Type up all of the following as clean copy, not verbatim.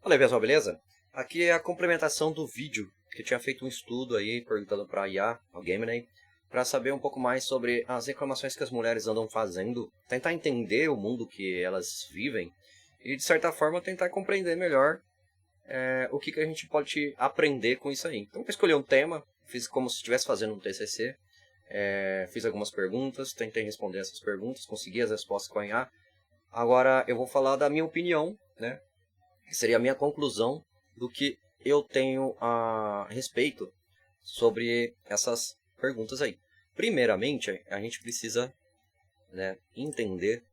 Fala aí, pessoal, beleza? Aqui é a complementação do vídeo que eu tinha feito um estudo aí, perguntando para a IA, ao Gemini, para saber um pouco mais sobre as reclamações que as mulheres andam fazendo, tentar entender o mundo que elas vivem e, de certa forma, tentar compreender melhor o que a gente pode aprender com isso aí. Então, eu escolhi um tema, fiz como se estivesse fazendo um TCC, fiz algumas perguntas, tentei responder essas perguntas, consegui as respostas com a IA. Agora, eu vou falar da minha opinião, né? Que seria a minha conclusão do que eu tenho a respeito sobre essas perguntas aí. Primeiramente, a gente precisa, né, entender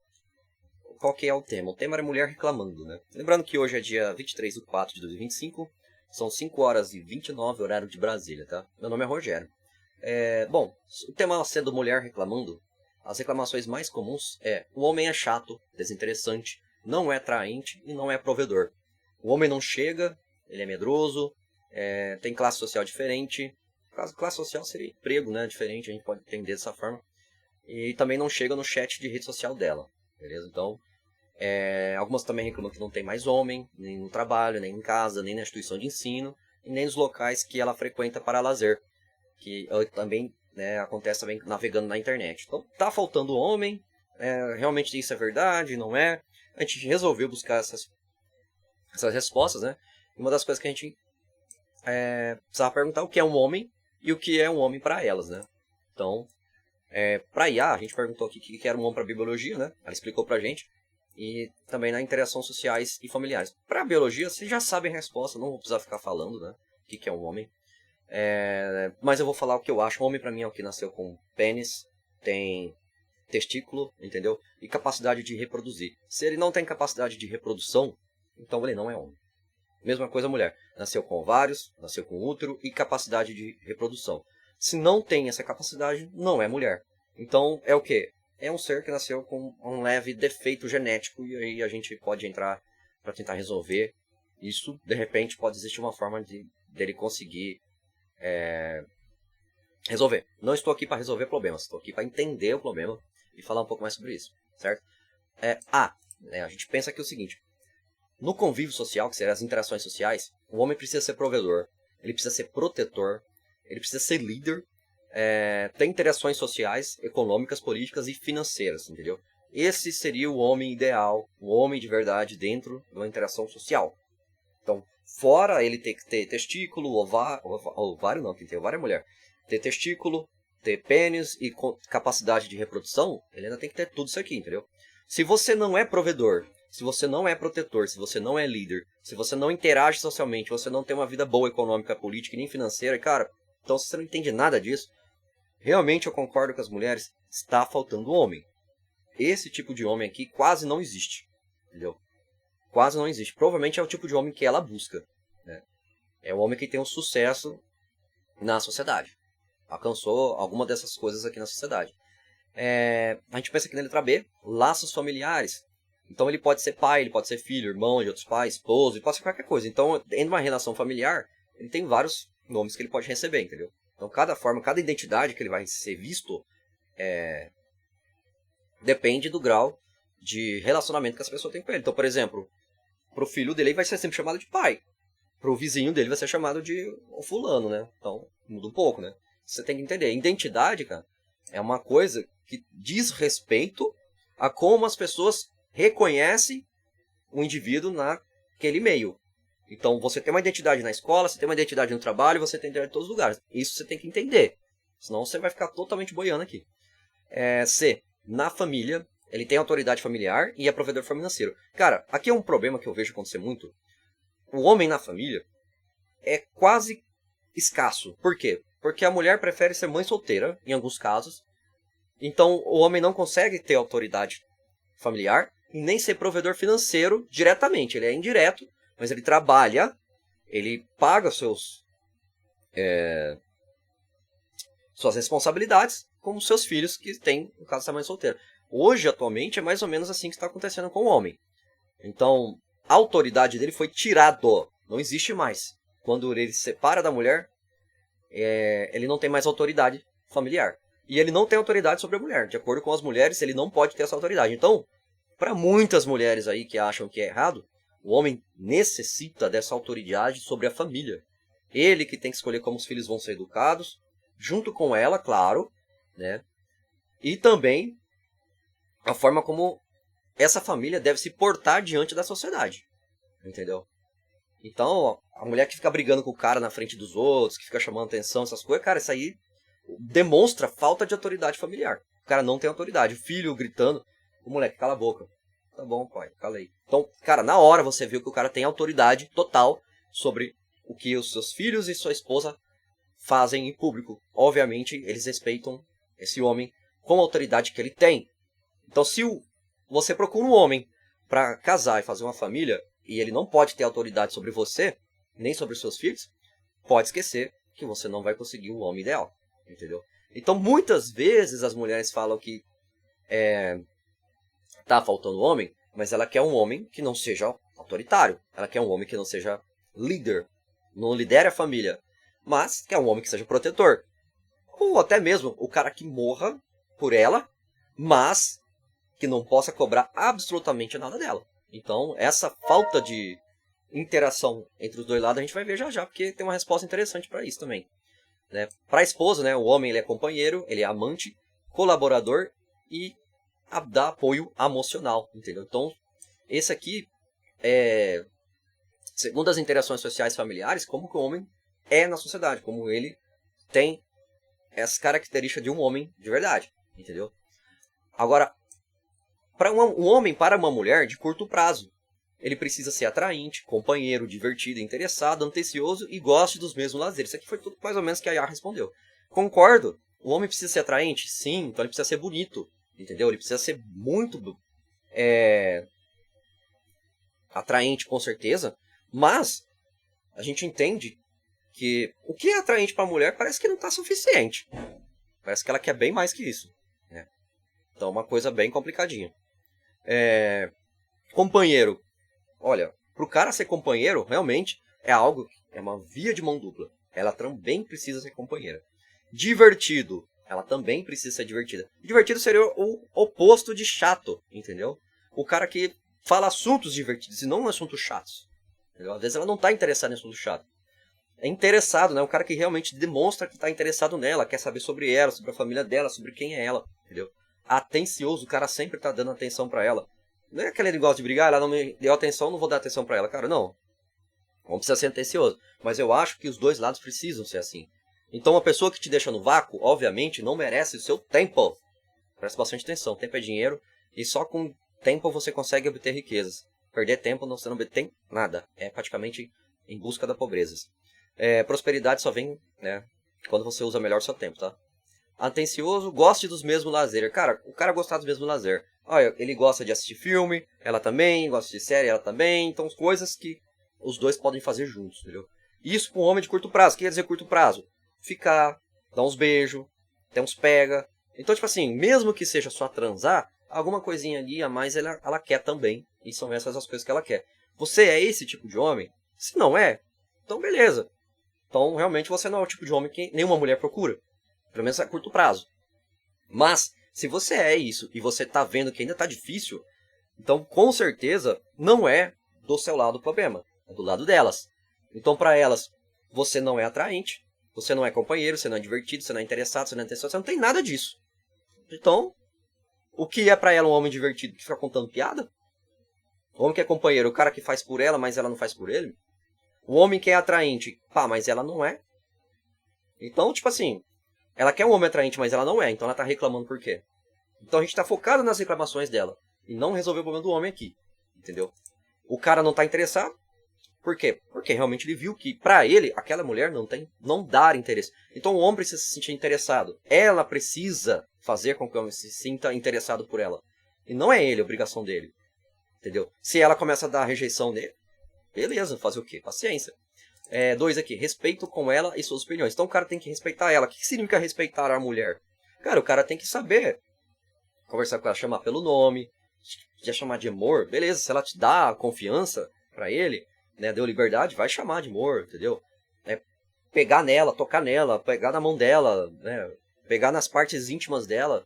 qual que é o tema. O tema era mulher reclamando, né? Lembrando que hoje é dia 23/4/2025, são 5 horas e 29 horário de Brasília, tá? Meu nome é Rogério. Bom, o tema sendo mulher reclamando, as reclamações mais comuns o homem é chato, desinteressante, não é atraente e não é provedor. O homem não chega, ele é medroso, tem classe social diferente. Classe social seria emprego, né? Diferente, a gente pode entender dessa forma. E também não chega no chat de rede social dela, beleza? Então, algumas também reclamam que não tem mais homem, nem no trabalho, nem em casa, nem na instituição de ensino, e nem nos locais que ela frequenta para lazer, que também acontece também navegando na internet. Então, tá faltando homem, realmente isso é verdade, não é? A gente resolveu buscar essas respostas, né? E uma das coisas que a gente precisava perguntar o que é um homem e o que é um homem para elas, né? Então, para IA, a gente perguntou aqui o que era um homem para biologia, né? Ela explicou pra gente. E também na interações sociais e familiares. Para biologia, vocês já sabem a resposta, não vou precisar ficar falando, né? O que é um homem. Mas eu vou falar o que eu acho. Um homem para mim é o que nasceu com pênis, tem testículo, entendeu? E capacidade de reproduzir. Se ele não tem capacidade de reprodução, então ele não é homem. Mesma coisa a mulher. Nasceu com ovários, nasceu com útero e capacidade de reprodução. Se não tem essa capacidade, não é mulher. Então é o quê? É um ser que nasceu com um leve defeito genético e aí a gente pode entrar para tentar resolver isso. De repente pode existir uma forma dele conseguir resolver. Não estou aqui para resolver problemas, estou aqui para entender o problema e falar um pouco mais sobre isso, certo? A gente pensa aqui o seguinte. No convívio social, que seriam as interações sociais, o homem precisa ser provedor, ele precisa ser protetor, ele precisa ser líder, ter interações sociais, econômicas, políticas e financeiras, entendeu? Esse seria o homem ideal, o homem de verdade dentro de uma interação social. Então, fora ele ter que ter testículo, ovário não, quem tem ovário é mulher, ter testículo, ter pênis e capacidade de reprodução, ele ainda tem que ter tudo isso aqui, entendeu? Se você não é provedor, se você não é protetor, se você não é líder, se você não interage socialmente, você não tem uma vida boa econômica, política e nem financeira, cara, então se você não entende nada disso, realmente eu concordo com as mulheres, está faltando homem. Esse tipo de homem aqui quase não existe, entendeu? Quase não existe. Provavelmente é o tipo de homem que ela busca, né? É o homem que tem um sucesso na sociedade. Alcançou alguma dessas coisas aqui na sociedade. A gente pensa aqui na letra B, laços familiares. Então ele pode ser pai, ele pode ser filho, irmão de outros pais, esposo, ele pode ser qualquer coisa. Então, dentro de uma relação familiar, ele tem vários nomes que ele pode receber, entendeu? Então, cada identidade que ele vai ser visto depende do grau de relacionamento que essa pessoa tem com ele. Então, por exemplo, pro filho dele vai ser sempre chamado de pai. Pro vizinho dele vai ser chamado de fulano, né? Então, muda um pouco, né? Você tem que entender. Identidade, cara, é uma coisa que diz respeito a como as pessoas reconhecem o indivíduo naquele meio. Então, você tem uma identidade na escola, você tem uma identidade no trabalho, você tem identidade em todos os lugares. Isso você tem que entender. Senão você vai ficar totalmente boiando aqui. C. Na família, ele tem autoridade familiar e é provedor financeiro. Cara, aqui é um problema que eu vejo acontecer muito. O homem na família é quase escasso. Por quê? Porque a mulher prefere ser mãe solteira, em alguns casos. Então, o homem não consegue ter autoridade familiar e nem ser provedor financeiro diretamente. Ele é indireto, mas ele trabalha, ele paga suas responsabilidades como seus filhos que têm, no caso da mãe solteira. Hoje, atualmente, é mais ou menos assim que está acontecendo com o homem. Então, a autoridade dele foi tirada, não existe mais. Quando ele se separa da mulher, ele não tem mais autoridade familiar. E ele não tem autoridade sobre a mulher. De acordo com as mulheres, ele não pode ter essa autoridade. Então, para muitas mulheres aí que acham que é errado, O homem necessita dessa autoridade sobre a família. Ele que tem que escolher como os filhos vão ser educados, junto com ela, claro, né? E também a forma como essa família deve se portar diante da sociedade, entendeu? Então, a mulher que fica brigando com o cara na frente dos outros, que fica chamando atenção, essas coisas, cara, isso aí demonstra falta de autoridade familiar. O cara não tem autoridade. O filho gritando, o moleque, cala a boca. Tá bom, pai, calei. Então, cara, na hora você viu que o cara tem autoridade total sobre o que os seus filhos e sua esposa fazem em público. Obviamente, eles respeitam esse homem com a autoridade que ele tem. Então, se você procura um homem para casar e fazer uma família, e ele não pode ter autoridade sobre você, nem sobre os seus filhos, pode esquecer que você não vai conseguir o homem ideal, entendeu? Então, muitas vezes as mulheres falam que tá faltando homem, mas ela quer um homem que não seja autoritário, ela quer um homem que não seja líder, não lidere a família, mas quer um homem que seja protetor. Ou até mesmo o cara que morra por ela, mas que não possa cobrar absolutamente nada dela. Então, essa falta de interação entre os dois lados a gente vai ver já já, porque tem uma resposta interessante para isso também. Né? Para a esposa, né, o homem ele é companheiro, ele é amante, colaborador e dá apoio emocional, entendeu? Então, esse aqui é, segundo as interações sociais familiares, como que o homem é na sociedade, como ele tem essa característica de um homem de verdade, entendeu? Agora, para um homem, para uma mulher, de curto prazo, ele precisa ser atraente, companheiro, divertido, interessado, atencioso e goste dos mesmos lazeres. Isso aqui foi tudo mais ou menos que a Yara respondeu. Concordo. O homem precisa ser atraente? Sim. Então ele precisa ser bonito, entendeu? Ele precisa ser muito atraente, com certeza. Mas a gente entende que o que é atraente para a mulher parece que não está suficiente. Parece que ela quer bem mais que isso. Né? Então é uma coisa bem complicadinha. Companheiro. Olha, pro cara ser companheiro, realmente, é uma via de mão dupla. Ela também precisa ser companheira. Divertido. Ela também precisa ser divertida. Divertido seria o oposto de chato, entendeu? O cara que fala assuntos divertidos e não assuntos chatos. Entendeu? Às vezes ela não tá interessada em assunto chato. É interessado, né? O cara que realmente demonstra que tá interessado nela, quer saber sobre ela, sobre a família dela, sobre quem é ela, entendeu? Atencioso, o cara sempre tá dando atenção pra ela. Não é aquele negócio de brigar, ela não me deu atenção, não vou dar atenção pra ela. Cara, não. Não precisa ser atencioso. Mas eu acho que os dois lados precisam ser assim. Então uma pessoa que te deixa no vácuo, obviamente, não merece o seu tempo. Presta bastante atenção. Tempo é dinheiro. E só com tempo você consegue obter riquezas. Perder tempo, você não obtém nada. É praticamente em busca da pobreza. Prosperidade só vem, né, quando você usa melhor o seu tempo, tá? Atencioso, goste dos mesmos lazeres. Cara, o cara gostar dos mesmos lazeres. Olha, ele gosta de assistir filme, ela também, gosta de série, ela também. Então, coisas que os dois podem fazer juntos, entendeu? Isso com um homem de curto prazo. O que quer dizer curto prazo? Ficar, dar uns beijos, ter uns pega. Então, tipo assim, mesmo que seja só transar, alguma coisinha ali a mais ela quer também. E são essas as coisas que ela quer. Você é esse tipo de homem? Se não é, então beleza. Então, realmente, você não é o tipo de homem que nenhuma mulher procura. Pelo menos a curto prazo. Mas, se você é isso e você tá vendo que ainda tá difícil, então, com certeza, não é do seu lado o problema. É do lado delas. Então, para elas, você não é atraente, você não é companheiro, você não é divertido, você não é interessado, você não é atencioso, você não tem nada disso. Então, o que é para ela um homem divertido que fica contando piada? O homem que é companheiro, o cara que faz por ela, mas ela não faz por ele? O homem que é atraente, pá, mas ela não é. Então, tipo assim, ela quer um homem atraente, mas ela não é. Então ela tá reclamando por quê? Então a gente tá focado nas reclamações dela. E não resolver o problema do homem aqui. Entendeu? O cara não tá interessado. Por quê? Porque realmente ele viu que, pra ele, aquela mulher não dá interesse. Então o homem precisa se sentir interessado. Ela precisa fazer com que o homem se sinta interessado por ela. E não é ele, a obrigação dele. Entendeu? Se ela começa a dar rejeição nele, beleza, fazer o quê? Paciência. 2 aqui, respeito com ela e suas opiniões. Então o cara tem que respeitar ela. O que significa respeitar a mulher? Cara, o cara tem que saber conversar com ela, chamar pelo nome, já chamar de amor, beleza, se ela te dá confiança pra ele, né, deu liberdade, vai chamar de amor, entendeu? Pegar nela, tocar nela, pegar na mão dela, né, pegar nas partes íntimas dela,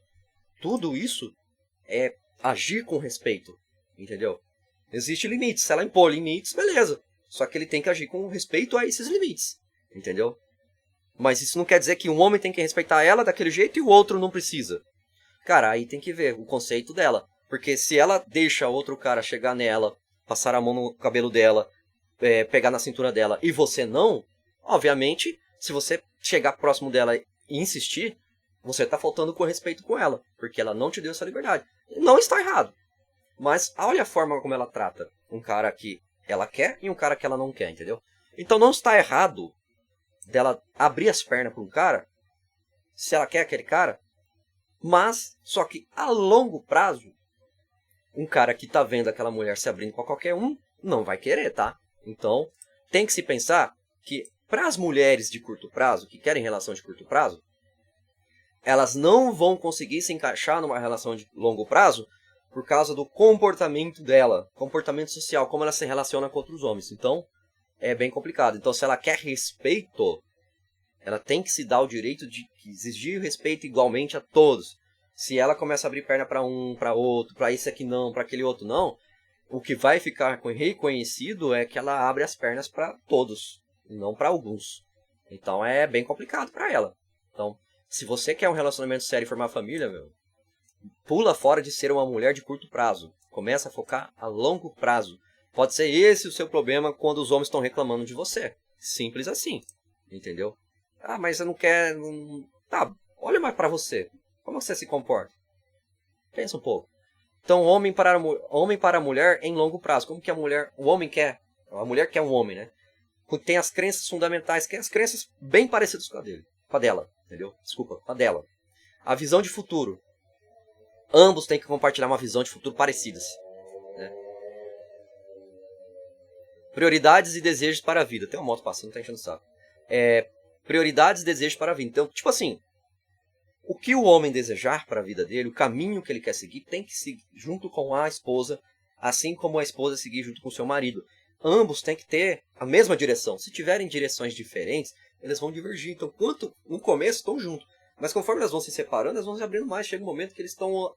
tudo isso é agir com respeito, entendeu? Existem limites. Se ela impor limites, beleza. Só que ele tem que agir com respeito a esses limites. Entendeu? Mas isso não quer dizer que um homem tem que respeitar ela daquele jeito e o outro não precisa. Cara, aí tem que ver o conceito dela. Porque se ela deixa outro cara chegar nela, passar a mão no cabelo dela, pegar na cintura dela, e você não, obviamente, se você chegar próximo dela e insistir, você tá faltando com respeito com ela. Porque ela não te deu essa liberdade. Não está errado. Mas olha a forma como ela trata um cara que ela quer e um cara que ela não quer, entendeu? Então não está errado dela abrir as pernas para um cara, se ela quer aquele cara, mas só que a longo prazo, um cara que tá vendo aquela mulher se abrindo para qualquer um, não vai querer, tá? Então tem que se pensar que para as mulheres de curto prazo, que querem relação de curto prazo, elas não vão conseguir se encaixar numa relação de longo prazo por causa do comportamento dela, comportamento social, como ela se relaciona com outros homens. Então, é bem complicado. Então, se ela quer respeito, ela tem que se dar o direito de exigir respeito igualmente a todos. Se ela começa a abrir perna para um, para outro, para esse aqui não, para aquele outro não, o que vai ficar reconhecido é que ela abre as pernas para todos, e não para alguns. Então, é bem complicado para ela. Então, se você quer um relacionamento sério e formar família, pula fora de ser uma mulher de curto prazo. Começa a focar a longo prazo. Pode ser esse o seu problema quando os homens estão reclamando de você. Simples assim. Entendeu? Ah, mas eu não quero... Tá, olha mais pra você. Como você se comporta? Pensa um pouco. Então, homem para a mulher em longo prazo. Como que o homem quer? A mulher quer um homem, né? Tem as crenças fundamentais, que é as crenças bem parecidas com a dela. Entendeu? Desculpa, com a dela. A visão de futuro. Ambos têm que compartilhar uma visão de futuro parecidas. Né? Prioridades e desejos para a vida. Tem uma moto passando, tá enchendo o saco. Prioridades e desejos para a vida. Então, tipo assim, o que o homem desejar para a vida dele, o caminho que ele quer seguir, tem que seguir junto com a esposa, assim como a esposa seguir junto com o seu marido. Ambos têm que ter a mesma direção. Se tiverem direções diferentes, eles vão divergir. Então, no começo, estão juntos. Mas conforme elas vão se separando, elas vão se abrindo mais. Chega um momento que eles estão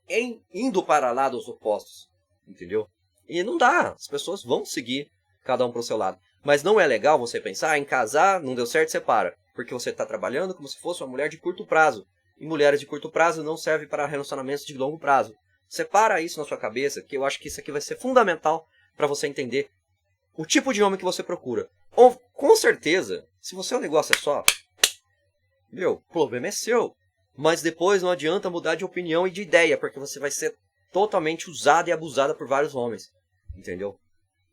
indo para lados opostos. Entendeu? E não dá. As pessoas vão seguir cada um para o seu lado. Mas não é legal você pensar em casar, não deu certo, separa. Porque você está trabalhando como se fosse uma mulher de curto prazo. E mulheres de curto prazo não servem para relacionamentos de longo prazo. Separa isso na sua cabeça, que eu acho que isso aqui vai ser fundamental para você entender o tipo de homem que você procura. Ou, com certeza, se você é um negócio só... o problema é seu. Mas depois não adianta mudar de opinião e de ideia, porque você vai ser totalmente usada e abusada por vários homens. Entendeu?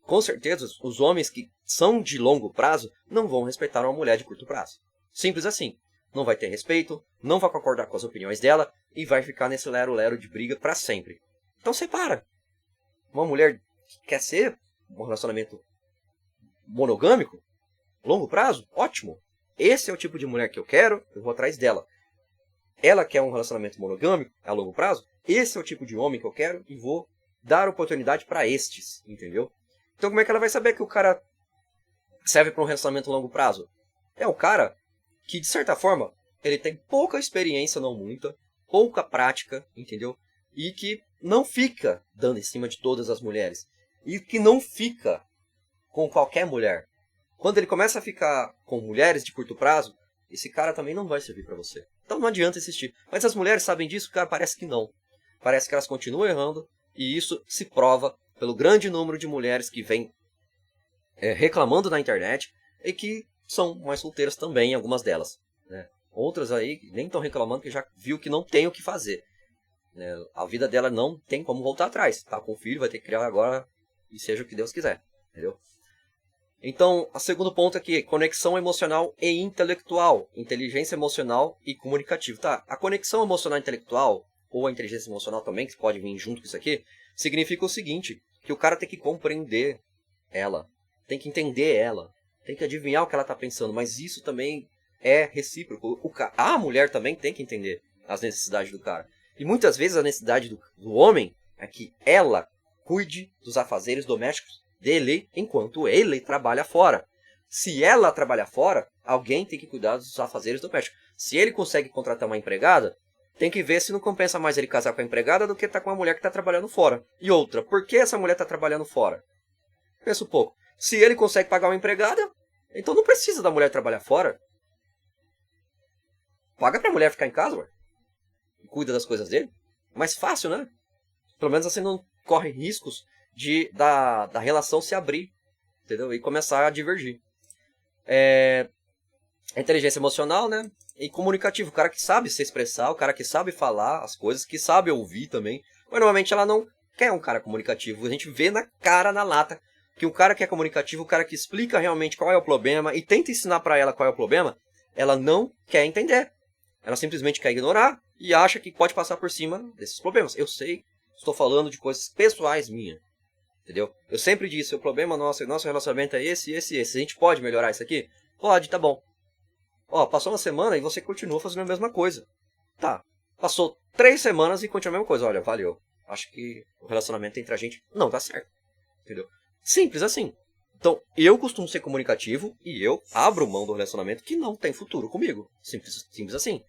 Com certeza, os homens que são de longo prazo não vão respeitar uma mulher de curto prazo. Simples assim. Não vai ter respeito, não vai concordar com as opiniões dela e vai ficar nesse lero-lero de briga pra sempre. Então separa. Uma mulher que quer ser um relacionamento monogâmico, longo prazo, ótimo. Esse é o tipo de mulher que eu quero, eu vou atrás dela. Ela quer um relacionamento monogâmico a longo prazo, esse é o tipo de homem que eu quero e vou dar oportunidade para estes, entendeu? Então como é que ela vai saber que o cara serve para um relacionamento a longo prazo? É o cara que, de certa forma, ele tem pouca experiência, não muita, pouca prática, entendeu? E que não fica dando em cima de todas as mulheres. E que não fica com qualquer mulher. Quando ele começa a ficar com mulheres de curto prazo, esse cara também não vai servir para você. Então não adianta insistir. Mas as mulheres sabem disso? Cara, parece que não. Parece que elas continuam errando. E isso se prova pelo grande número de mulheres que vêm reclamando na internet e que são mais solteiras também, algumas delas. Né? Outras aí nem estão reclamando, que já viu que não tem o que fazer. Né? A vida dela não tem como voltar atrás. Tá com o filho, vai ter que criar agora e seja o que Deus quiser. Entendeu? Então, o segundo ponto aqui, conexão emocional e intelectual. Inteligência emocional e comunicativa. Tá, a conexão emocional e intelectual, ou a inteligência emocional também, que pode vir junto com isso aqui, significa o seguinte, que o cara tem que compreender ela, tem que entender ela, tem que adivinhar o que ela está pensando, mas isso também é recíproco. A mulher também tem que entender as necessidades do cara. E muitas vezes a necessidade do homem é que ela cuide dos afazeres domésticos dele enquanto ele trabalha fora. Se ela trabalha fora, alguém tem que cuidar dos afazeres domésticos. Se ele consegue contratar uma empregada, tem que ver se não compensa mais ele casar com a empregada do que estar com uma mulher que está trabalhando fora. E outra, por que essa mulher está trabalhando fora? Pensa um pouco. Se ele consegue pagar uma empregada, então não precisa da mulher trabalhar fora. Paga pra mulher ficar em casa, ué. Cuida das coisas dele. Mais fácil, né? Pelo menos assim não corre riscos da relação se abrir, entendeu? E começar a divergir. Inteligência emocional, né? E comunicativo, o cara que sabe se expressar, o cara que sabe falar as coisas, que sabe ouvir também. Mas normalmente ela não quer um cara comunicativo. A gente vê na cara, na lata, que o cara que é comunicativo, o cara que explica realmente qual é o problema e tenta ensinar pra ela qual é o problema, ela não quer entender. Ela simplesmente quer ignorar e acha que pode passar por cima desses problemas. Eu sei, estou falando de coisas pessoais minhas, entendeu? Eu sempre disse, o problema nosso relacionamento é esse. A gente pode melhorar isso aqui? Pode, tá bom. Ó, passou uma semana e você continua fazendo a mesma coisa. Tá, passou 3 semanas e continua a mesma coisa. Olha, valeu. Acho que o relacionamento entre a gente não tá certo, entendeu? Simples assim. Então, eu costumo ser comunicativo e eu abro mão do relacionamento que não tem futuro comigo. Simples assim.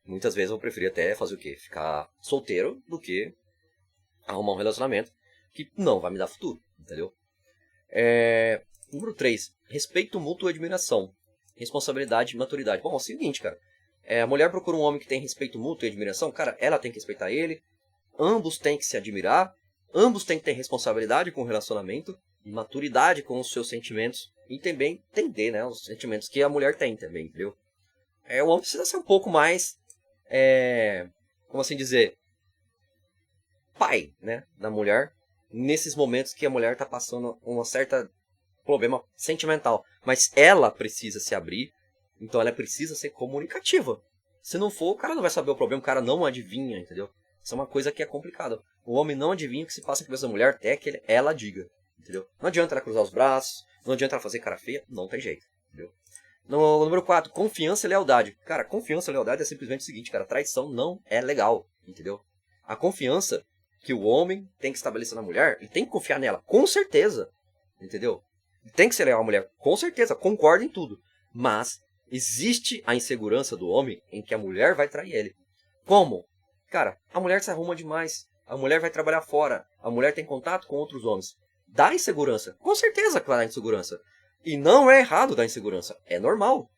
Muitas vezes eu preferi até fazer o quê? Ficar solteiro do que arrumar um relacionamento que não vai me dar futuro, entendeu? Número 3. Respeito mútuo e admiração. Responsabilidade e maturidade. Bom, é o seguinte, cara. A mulher procura um homem que tem respeito mútuo e admiração. Cara, ela tem que respeitar ele. Ambos têm que se admirar. Ambos têm que ter responsabilidade com o relacionamento. E maturidade com os seus sentimentos. E também entender, né? Os sentimentos que a mulher tem também, entendeu? O homem precisa ser um pouco mais... como assim dizer? Pai, né? Da mulher. Nesses momentos que a mulher tá passando uma certa problema sentimental. Mas ela precisa se abrir. Então ela precisa ser comunicativa. Se não for, o cara não vai saber o problema. O cara não adivinha, entendeu? Isso é uma coisa que é complicada. O homem não adivinha o que se passa na cabeça da mulher até que ela diga. Entendeu? Não adianta ela cruzar os braços. Não adianta ela fazer cara feia. Não tem jeito. Entendeu? No número 4, confiança e lealdade. Cara, confiança e lealdade é simplesmente o seguinte, cara. Traição não é legal. Entendeu? A confiança que o homem tem que estabelecer na mulher, ele tem que confiar nela. Com certeza. Entendeu? Tem que ser leal à mulher. Com certeza. Concordo em tudo. Mas existe a insegurança do homem em que a mulher vai trair ele. Como? Cara, a mulher se arruma demais. A mulher vai trabalhar fora. A mulher tem contato com outros homens. Dá insegurança. Com certeza que vai dar insegurança. E não é errado dar insegurança. É normal.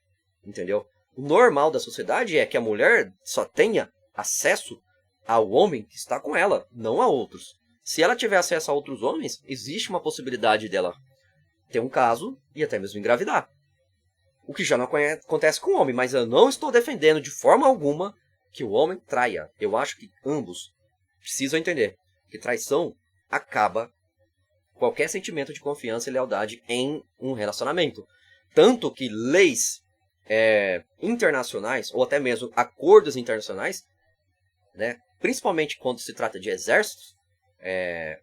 Entendeu? O normal da sociedade é que a mulher só tenha acesso ao homem que está com ela, não a outros. Se ela tiver acesso a outros homens, existe uma possibilidade dela ter um caso e até mesmo engravidar. O que já não acontece com o homem, mas eu não estou defendendo de forma alguma que o homem traia. Eu acho que ambos precisam entender que traição acaba qualquer sentimento de confiança e lealdade em um relacionamento. Tanto que leis internacionais, ou até mesmo acordos internacionais, né, principalmente quando se trata de exércitos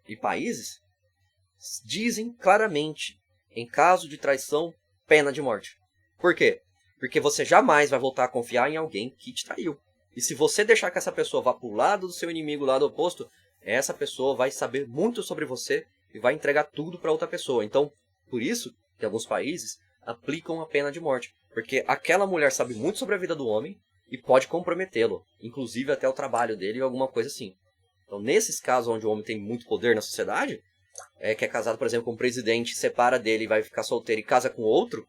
e países, dizem claramente, em caso de traição, pena de morte. Por quê? Porque você jamais vai voltar a confiar em alguém que te traiu. E se você deixar que essa pessoa vá para o lado do seu inimigo, lado oposto, essa pessoa vai saber muito sobre você e vai entregar tudo para outra pessoa. Então, por isso que alguns países aplicam a pena de morte. Porque aquela mulher sabe muito sobre a vida do homem e pode comprometê-lo. Inclusive até o trabalho dele ou alguma coisa assim. Então, nesses casos onde o homem tem muito poder na sociedade, que é casado, por exemplo, com um presidente, separa dele e vai ficar solteiro e casa com outro,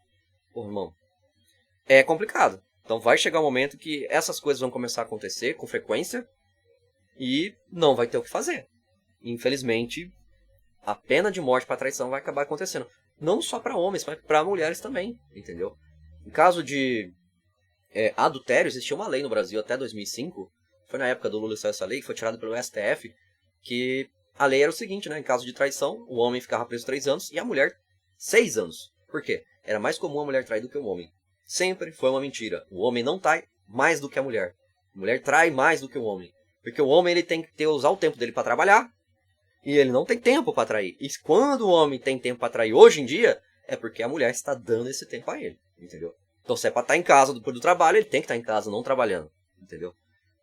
pô, irmão, é complicado. Então vai chegar um momento que essas coisas vão começar a acontecer com frequência e não vai ter o que fazer. Infelizmente, a pena de morte para traição vai acabar acontecendo. Não só para homens, mas para mulheres também, entendeu? Em caso de adultério, existia uma lei no Brasil até 2005, foi na época do Lula saiu essa lei, que foi tirada pelo STF, que a lei era o seguinte, né? Em caso de traição, o homem ficava preso 3 anos e a mulher 6 anos. Por quê? Era mais comum a mulher trair do que o homem. Sempre foi uma mentira. O homem não trai mais do que a mulher. A mulher trai mais do que o homem. Porque o homem ele tem que usar o tempo dele para trabalhar e ele não tem tempo para trair. E quando o homem tem tempo para trair hoje em dia, é porque a mulher está dando esse tempo a ele. Entendeu? Então se é para estar em casa depois do trabalho, ele tem que estar em casa, não trabalhando. Entendeu?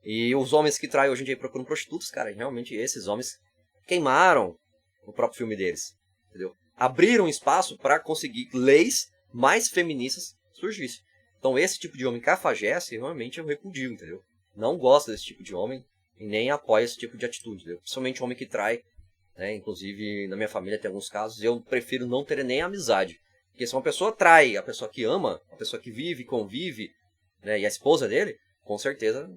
E os homens que traem hoje em dia procuram prostitutas, cara, realmente esses homens queimaram o próprio filme deles. Entendeu? Abriram espaço para conseguir leis mais feministas surgissem. Então esse tipo de homem cafajeste, realmente eu repudio, entendeu? Não gosto desse tipo de homem e nem apoio esse tipo de atitude, entendeu? Principalmente o homem que trai né? Inclusive, na minha família tem alguns casos, eu prefiro não ter nem amizade. Porque se uma pessoa trai a pessoa que ama, a pessoa que vive, convive, né, e a esposa dele, com certeza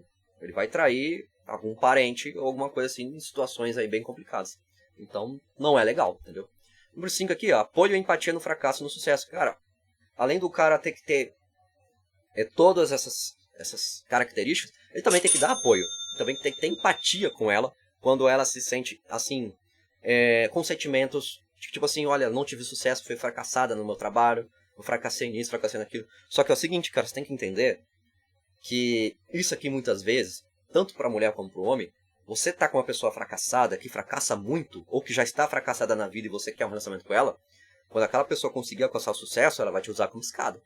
ele vai trair algum parente ou alguma coisa assim em situações aí bem complicadas. Então, não é legal, entendeu? Número 5 aqui, ó, apoio e empatia no fracasso e no sucesso. Cara, além do cara ter que ter todas essas características, ele também tem que dar apoio. Também tem que ter empatia com ela quando ela se sente, assim, com sentimentos de, tipo assim, olha, não tive sucesso, fui fracassada no meu trabalho, eu fracassei nisso, fracassei naquilo. Só que é o seguinte, cara, você tem que entender que isso aqui muitas vezes, tanto para a mulher como para o homem, você tá com uma pessoa fracassada, que fracassa muito, ou que já está fracassada na vida e você quer um relacionamento com ela, quando aquela pessoa conseguir alcançar o sucesso, ela vai te usar como escada.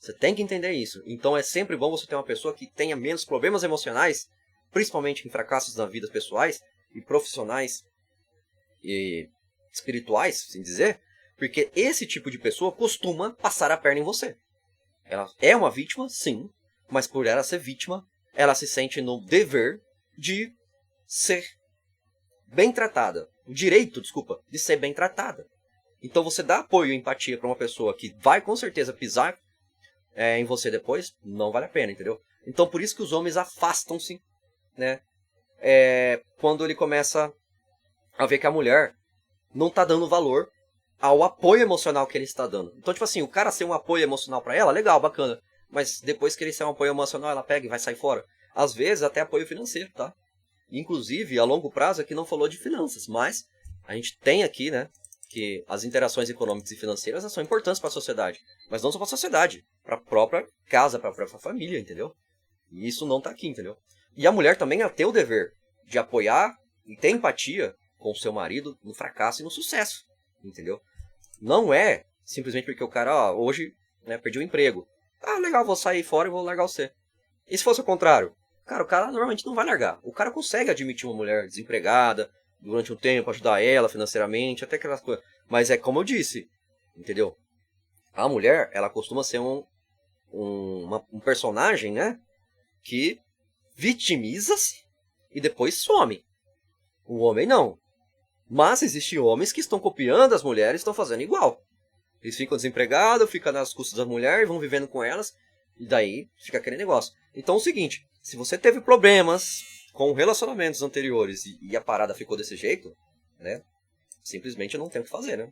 Você tem que entender isso. Então é sempre bom você ter uma pessoa que tenha menos problemas emocionais, principalmente em fracassos na vida pessoais e profissionais e espirituais, assim dizer, porque esse tipo de pessoa costuma passar a perna em você. Ela é uma vítima, sim, mas por ela ser vítima, ela se sente no dever de ser bem tratada. O direito, desculpa, de ser bem tratada. Então você dá apoio e empatia para uma pessoa que vai com certeza pisar em você depois, não vale a pena, entendeu? Então por isso que os homens afastam-se, né? Quando ele começa a ver que a mulher não tá dando valor ao apoio emocional que ele está dando. Então, tipo assim, o cara ser um apoio emocional para ela, legal, bacana. Mas depois que ele ser um apoio emocional, ela pega e vai sair fora. Às vezes até apoio financeiro, tá? Inclusive, a longo prazo aqui não falou de finanças, mas a gente tem aqui, né, que as interações econômicas e financeiras são importantes para a sociedade. Mas não só para a sociedade, para a própria casa, para a própria família, entendeu? E isso não tá aqui, entendeu? E a mulher também ela tem o dever de apoiar e ter empatia com o seu marido no fracasso e no sucesso, entendeu? Não é simplesmente porque o cara, hoje, né, perdeu o emprego. Ah, legal, vou sair fora e vou largar você. E se fosse o contrário? Cara, o cara normalmente não vai largar. O cara consegue admitir uma mulher desempregada durante um tempo, ajudar ela financeiramente, até aquelas coisas. Mas é como eu disse, entendeu? A mulher, ela costuma ser um personagem, né, que vitimiza-se e depois some. O homem não. Mas existem homens que estão copiando as mulheres e estão fazendo igual. Eles ficam desempregados, ficam nas custas das mulheres, vão vivendo com elas, e daí fica aquele negócio. Então é o seguinte, se você teve problemas com relacionamentos anteriores e a parada ficou desse jeito, né, simplesmente não tem o que fazer, né?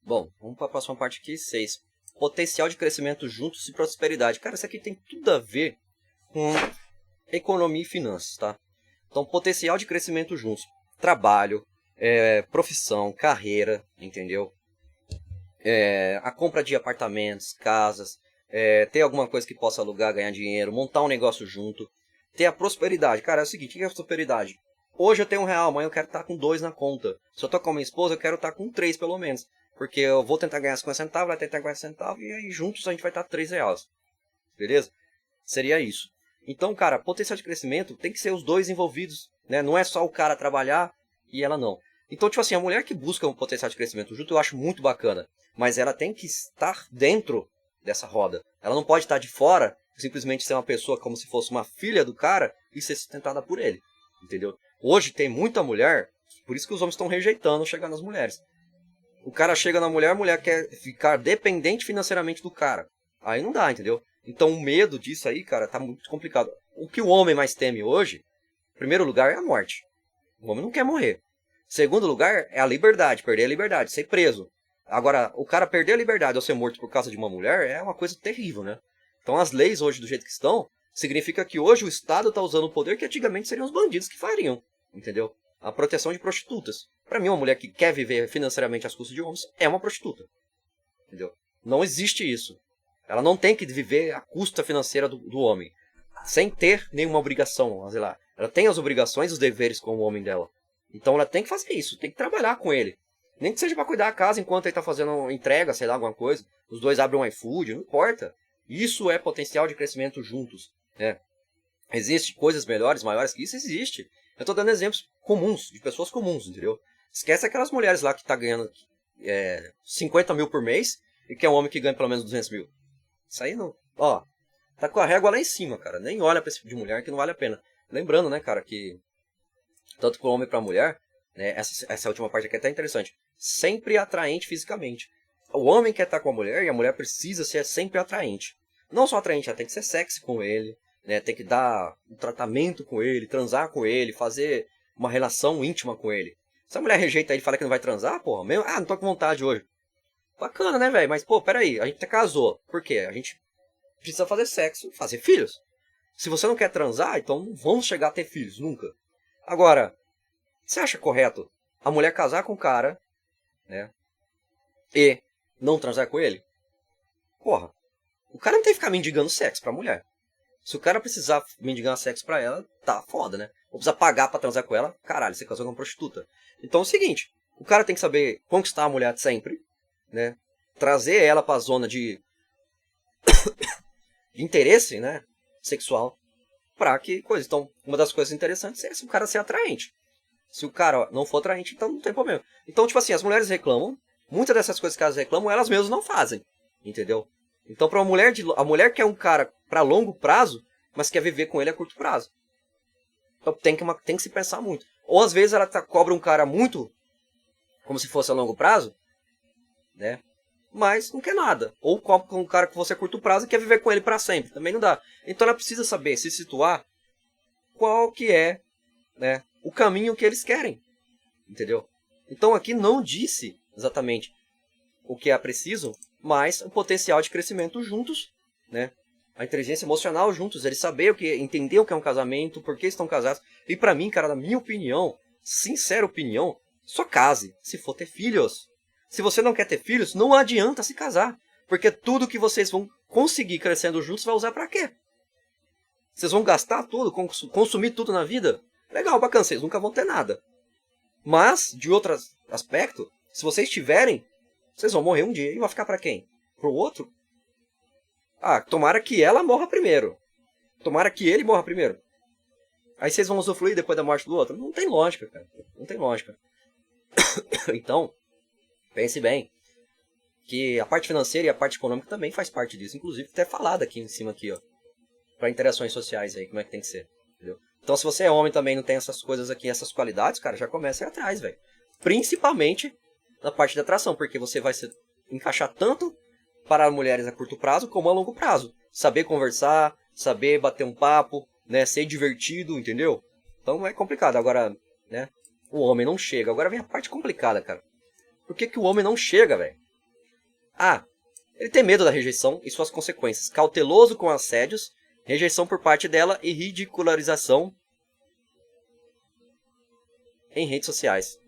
Bom, vamos para a próxima parte aqui, 6. Potencial de crescimento juntos e prosperidade. Cara, isso aqui tem tudo a ver com economia e finanças, tá? Então, potencial de crescimento juntos. Trabalho, profissão, carreira, entendeu? A compra de apartamentos, casas, ter alguma coisa que possa alugar, ganhar dinheiro, montar um negócio junto. Ter a prosperidade. Cara, é o seguinte, o que é a prosperidade? Hoje eu tenho R$ 1, amanhã eu quero estar com 2 na conta. Se eu tô com a minha esposa, eu quero estar com 3 pelo menos. Porque eu vou tentar ganhar 50 centavos, vai tentar ganhar centavos, e aí juntos a gente vai estar R$ 3. Beleza? Seria isso. Então, cara, potencial de crescimento tem que ser os dois envolvidos, né? Não é só o cara trabalhar e ela não. Então, tipo assim, a mulher que busca um potencial de crescimento junto, eu acho muito bacana. Mas ela tem que estar dentro dessa roda. Ela não pode estar de fora, simplesmente ser uma pessoa como se fosse uma filha do cara e ser sustentada por ele. Entendeu? Hoje tem muita mulher, por isso que os homens estão rejeitando chegar nas mulheres. O cara chega na mulher, a mulher quer ficar dependente financeiramente do cara. Aí não dá, entendeu? Então o medo disso aí, cara, tá muito complicado. O que o homem mais teme hoje, em primeiro lugar, é a morte. O homem não quer morrer. Segundo lugar, é a liberdade, perder a liberdade, ser preso. Agora, o cara perder a liberdade ou ser morto por causa de uma mulher é uma coisa terrível, né? Então as leis hoje, do jeito que estão, significa que hoje o Estado tá usando o poder que antigamente seriam os bandidos que fariam, entendeu? A proteção de prostitutas. Pra mim, uma mulher que quer viver financeiramente às custas de homens é uma prostituta. Entendeu? Não existe isso. Ela não tem que viver à custa financeira do homem. Sem ter nenhuma obrigação, sei lá. Ela tem as obrigações e os deveres com o homem dela. Então ela tem que fazer isso. Tem que trabalhar com ele. Nem que seja pra cuidar da casa enquanto ele tá fazendo entrega, sei lá, alguma coisa. Os dois abrem um iFood, não importa. Isso é potencial de crescimento juntos, né? Existem coisas melhores, maiores que isso? Existe. Eu tô dando exemplos comuns, de pessoas comuns, entendeu? Esquece aquelas mulheres lá que tá ganhando 50 mil por mês e que é um homem que ganha pelo menos 200 mil. Isso aí não... Ó, tá com a régua lá em cima, cara. Nem olha pra esse tipo de mulher que não vale a pena. Lembrando, né, cara, que tanto pro homem e pra mulher, né? Essa última parte aqui é até interessante. Sempre atraente fisicamente. O homem quer estar com a mulher e a mulher precisa ser sempre atraente. Não só atraente, ela tem que ser sexy com ele, né? Tem que dar um tratamento com ele, transar com ele, fazer uma relação íntima com ele. Se a mulher rejeita ele e fala que não vai transar, porra, mesmo, não tô com vontade hoje. Bacana, né, velho? Mas, pô, peraí, a gente até casou. Por quê? A gente precisa fazer sexo, fazer filhos. Se você não quer transar, então não vamos chegar a ter filhos, nunca. Agora, você acha correto a mulher casar com o cara, né? E não transar com ele? Porra, o cara não tem que ficar mendigando sexo pra mulher. Se o cara precisar mendigar sexo pra ela, tá foda, né? Ou precisa pagar pra transar com ela, caralho, você casou com uma prostituta. Então é o seguinte, o cara tem que saber conquistar a mulher sempre, né? Trazer ela pra zona de interesse, né? Sexual. Pra que coisa. Então, uma das coisas interessantes é se o cara ser atraente. Se o cara não for atraente, então não tem problema. Então, tipo assim, as mulheres reclamam. Muitas dessas coisas que elas reclamam, elas mesmas não fazem. Entendeu? Então, pra uma mulher, a mulher quer um cara pra longo prazo, mas quer viver com ele a curto prazo. Então tem que se pensar muito. Ou às vezes ela cobra um cara muito, como se fosse a longo prazo, né? Mas não quer nada. Ou cobra um cara que você a curto prazo e quer viver com ele pra sempre. Também não dá. Então ela precisa saber, se situar, qual que é, né, o caminho que eles querem. Entendeu? Então aqui não disse exatamente o que é preciso, mas o potencial de crescimento juntos, né? A inteligência emocional juntos, eles saber entender o que é um casamento, por que estão casados. E pra mim, cara, na minha opinião, sincera opinião, só case se for ter filhos. Se você não quer ter filhos, não adianta se casar, porque tudo que vocês vão conseguir crescendo juntos vai usar pra quê? Vocês vão gastar tudo, consumir tudo na vida? Legal, bacana, vocês nunca vão ter nada. Mas, de outro aspecto, se vocês tiverem, vocês vão morrer um dia e vai ficar pra quem? Pro outro? Ah, tomara que ela morra primeiro. Tomara que ele morra primeiro. Aí vocês vão usufruir depois da morte do outro? Não tem lógica, cara. Não tem lógica. Então, pense bem que a parte financeira e a parte econômica também faz parte disso. Inclusive, até falado aqui em cima, aqui, ó. Pra interações sociais aí, como é que tem que ser. Entendeu? Então, se você é homem também e não tem essas coisas aqui, essas qualidades, cara, já começa a ir atrás, velho. Principalmente na parte da atração, porque você vai se encaixar tanto para mulheres a curto prazo como a longo prazo. Saber conversar, saber bater um papo, né, ser divertido, entendeu? Então é complicado. Agora, né, o homem não chega. Agora vem a parte complicada, cara. Por que o homem não chega, velho? Ah, ele tem medo da rejeição e suas consequências. Cauteloso com assédios, rejeição por parte dela e ridicularização em redes sociais.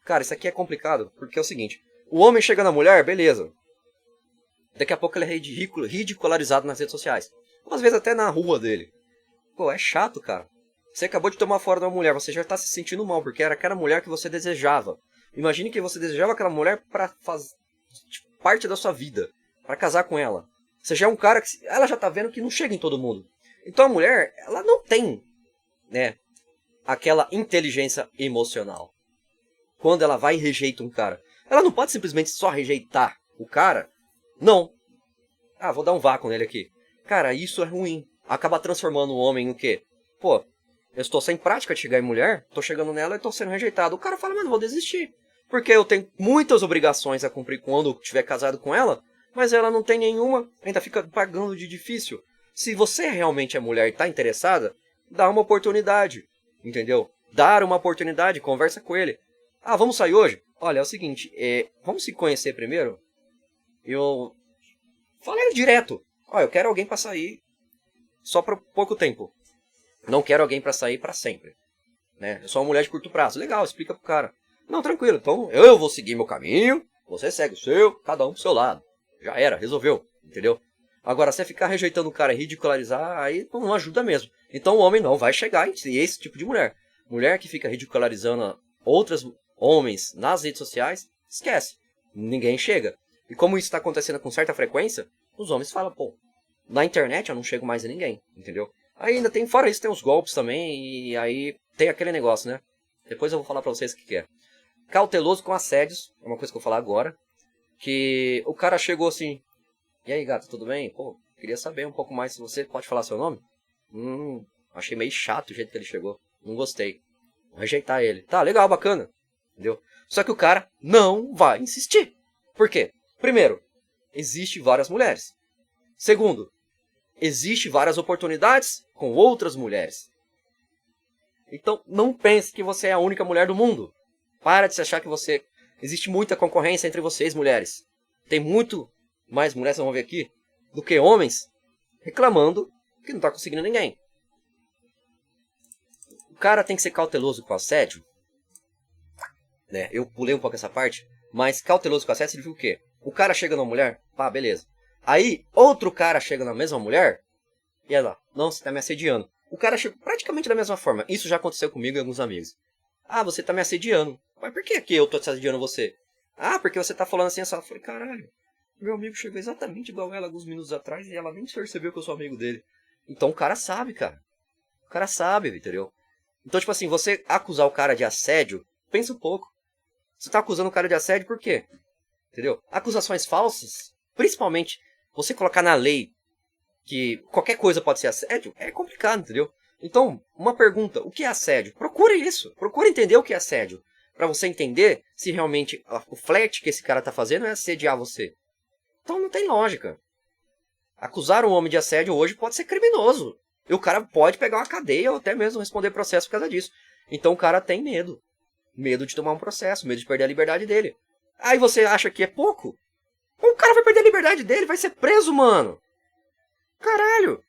Cara, isso aqui é complicado, porque é o seguinte. O homem chega na mulher, beleza. Daqui a pouco ele é ridicularizado nas redes sociais. Ou às vezes até na rua dele. Pô, é chato, cara. Você acabou de tomar fora de uma mulher, você já tá se sentindo mal, porque era aquela mulher que você desejava. Imagine que você desejava aquela mulher pra fazer parte da sua vida. Pra casar com ela. Você já é um cara que... ela já tá vendo que não chega em todo mundo. Então a mulher, ela não tem, né, aquela inteligência emocional. Quando ela vai e rejeita um cara. Ela não pode simplesmente só rejeitar o cara. Não. Ah, vou dar um vácuo nele aqui. Cara, isso é ruim. Acaba transformando o homem em o quê? Pô, eu estou sem prática de chegar em mulher, tô chegando nela e tô sendo rejeitado. O cara fala, mano, vou desistir. Porque eu tenho muitas obrigações a cumprir quando eu estiver casado com ela, mas ela não tem nenhuma, ainda fica pagando de difícil. Se você realmente é mulher e tá interessada, dá uma oportunidade, entendeu? Dar uma oportunidade, conversa com ele. Ah, vamos sair hoje? Olha, é o seguinte, vamos se conhecer primeiro? Eu falei direto. Ó, eu quero alguém pra sair só por pouco tempo. Não quero alguém pra sair pra sempre. Né? Eu sou uma mulher de curto prazo. Legal, explica pro cara. Não, tranquilo. Então eu vou seguir meu caminho. Você segue o seu. Cada um pro seu lado. Já era, resolveu. Entendeu? Agora, você ficar rejeitando o cara e ridicularizar, aí não ajuda mesmo. Então o homem não vai chegar em ser esse tipo de mulher. Mulher que fica ridicularizando outros homens nas redes sociais, esquece. Ninguém chega. E como isso está acontecendo com certa frequência, os homens falam, pô, na internet eu não chego mais a ninguém, entendeu? Aí ainda tem, fora isso, tem os golpes também, e aí tem aquele negócio, né? Depois eu vou falar pra vocês o que é. Cauteloso com assédios, é uma coisa que eu vou falar agora, que o cara chegou assim, e aí gato, tudo bem? Pô, queria saber um pouco mais se você pode falar seu nome? Achei meio chato o jeito que ele chegou, não gostei. Vou rejeitar ele. Tá, legal, bacana. entendeu? Só que o cara não vai insistir. Por quê? Primeiro, existe várias mulheres. Segundo, existe várias oportunidades com outras mulheres. Então, não pense que você é a única mulher do mundo. Para de se achar que você... Existe muita concorrência entre vocês, mulheres. Tem muito mais mulheres, vocês vão ver aqui, do que homens reclamando que não tá conseguindo ninguém. O cara tem que ser cauteloso com o assédio. Né? Eu pulei um pouco essa parte, mas cauteloso com o assédio significa o quê? O cara chega numa mulher, pá, beleza. Aí, outro cara chega na mesma mulher, e ela, não, você tá me assediando. O cara chega praticamente da mesma forma. Isso já aconteceu comigo e alguns amigos. Ah, você tá me assediando. Mas por que eu tô te assediando você? Ah, porque você tá falando assim, eu falei, caralho, meu amigo chegou exatamente igual ela alguns minutos atrás e ela nem percebeu que eu sou amigo dele. Então o cara sabe, cara. O cara sabe, entendeu? Então, tipo assim, você acusar o cara de assédio, pensa um pouco. Você tá acusando o cara de assédio por quê? Entendeu? Acusações falsas, principalmente você colocar na lei que qualquer coisa pode ser assédio, é complicado, entendeu? Então, uma pergunta, o que é assédio? Procure isso, procure entender o que é assédio. Pra você entender se realmente o flerte que esse cara tá fazendo é assediar você. Então não tem lógica. Acusar um homem de assédio hoje pode ser criminoso. E o cara pode pegar uma cadeia ou até mesmo responder processo por causa disso. Então o cara tem medo. Medo de tomar um processo, medo de perder a liberdade dele. Aí você acha que é pouco? O cara vai perder a liberdade dele, vai ser preso, mano. Caralho.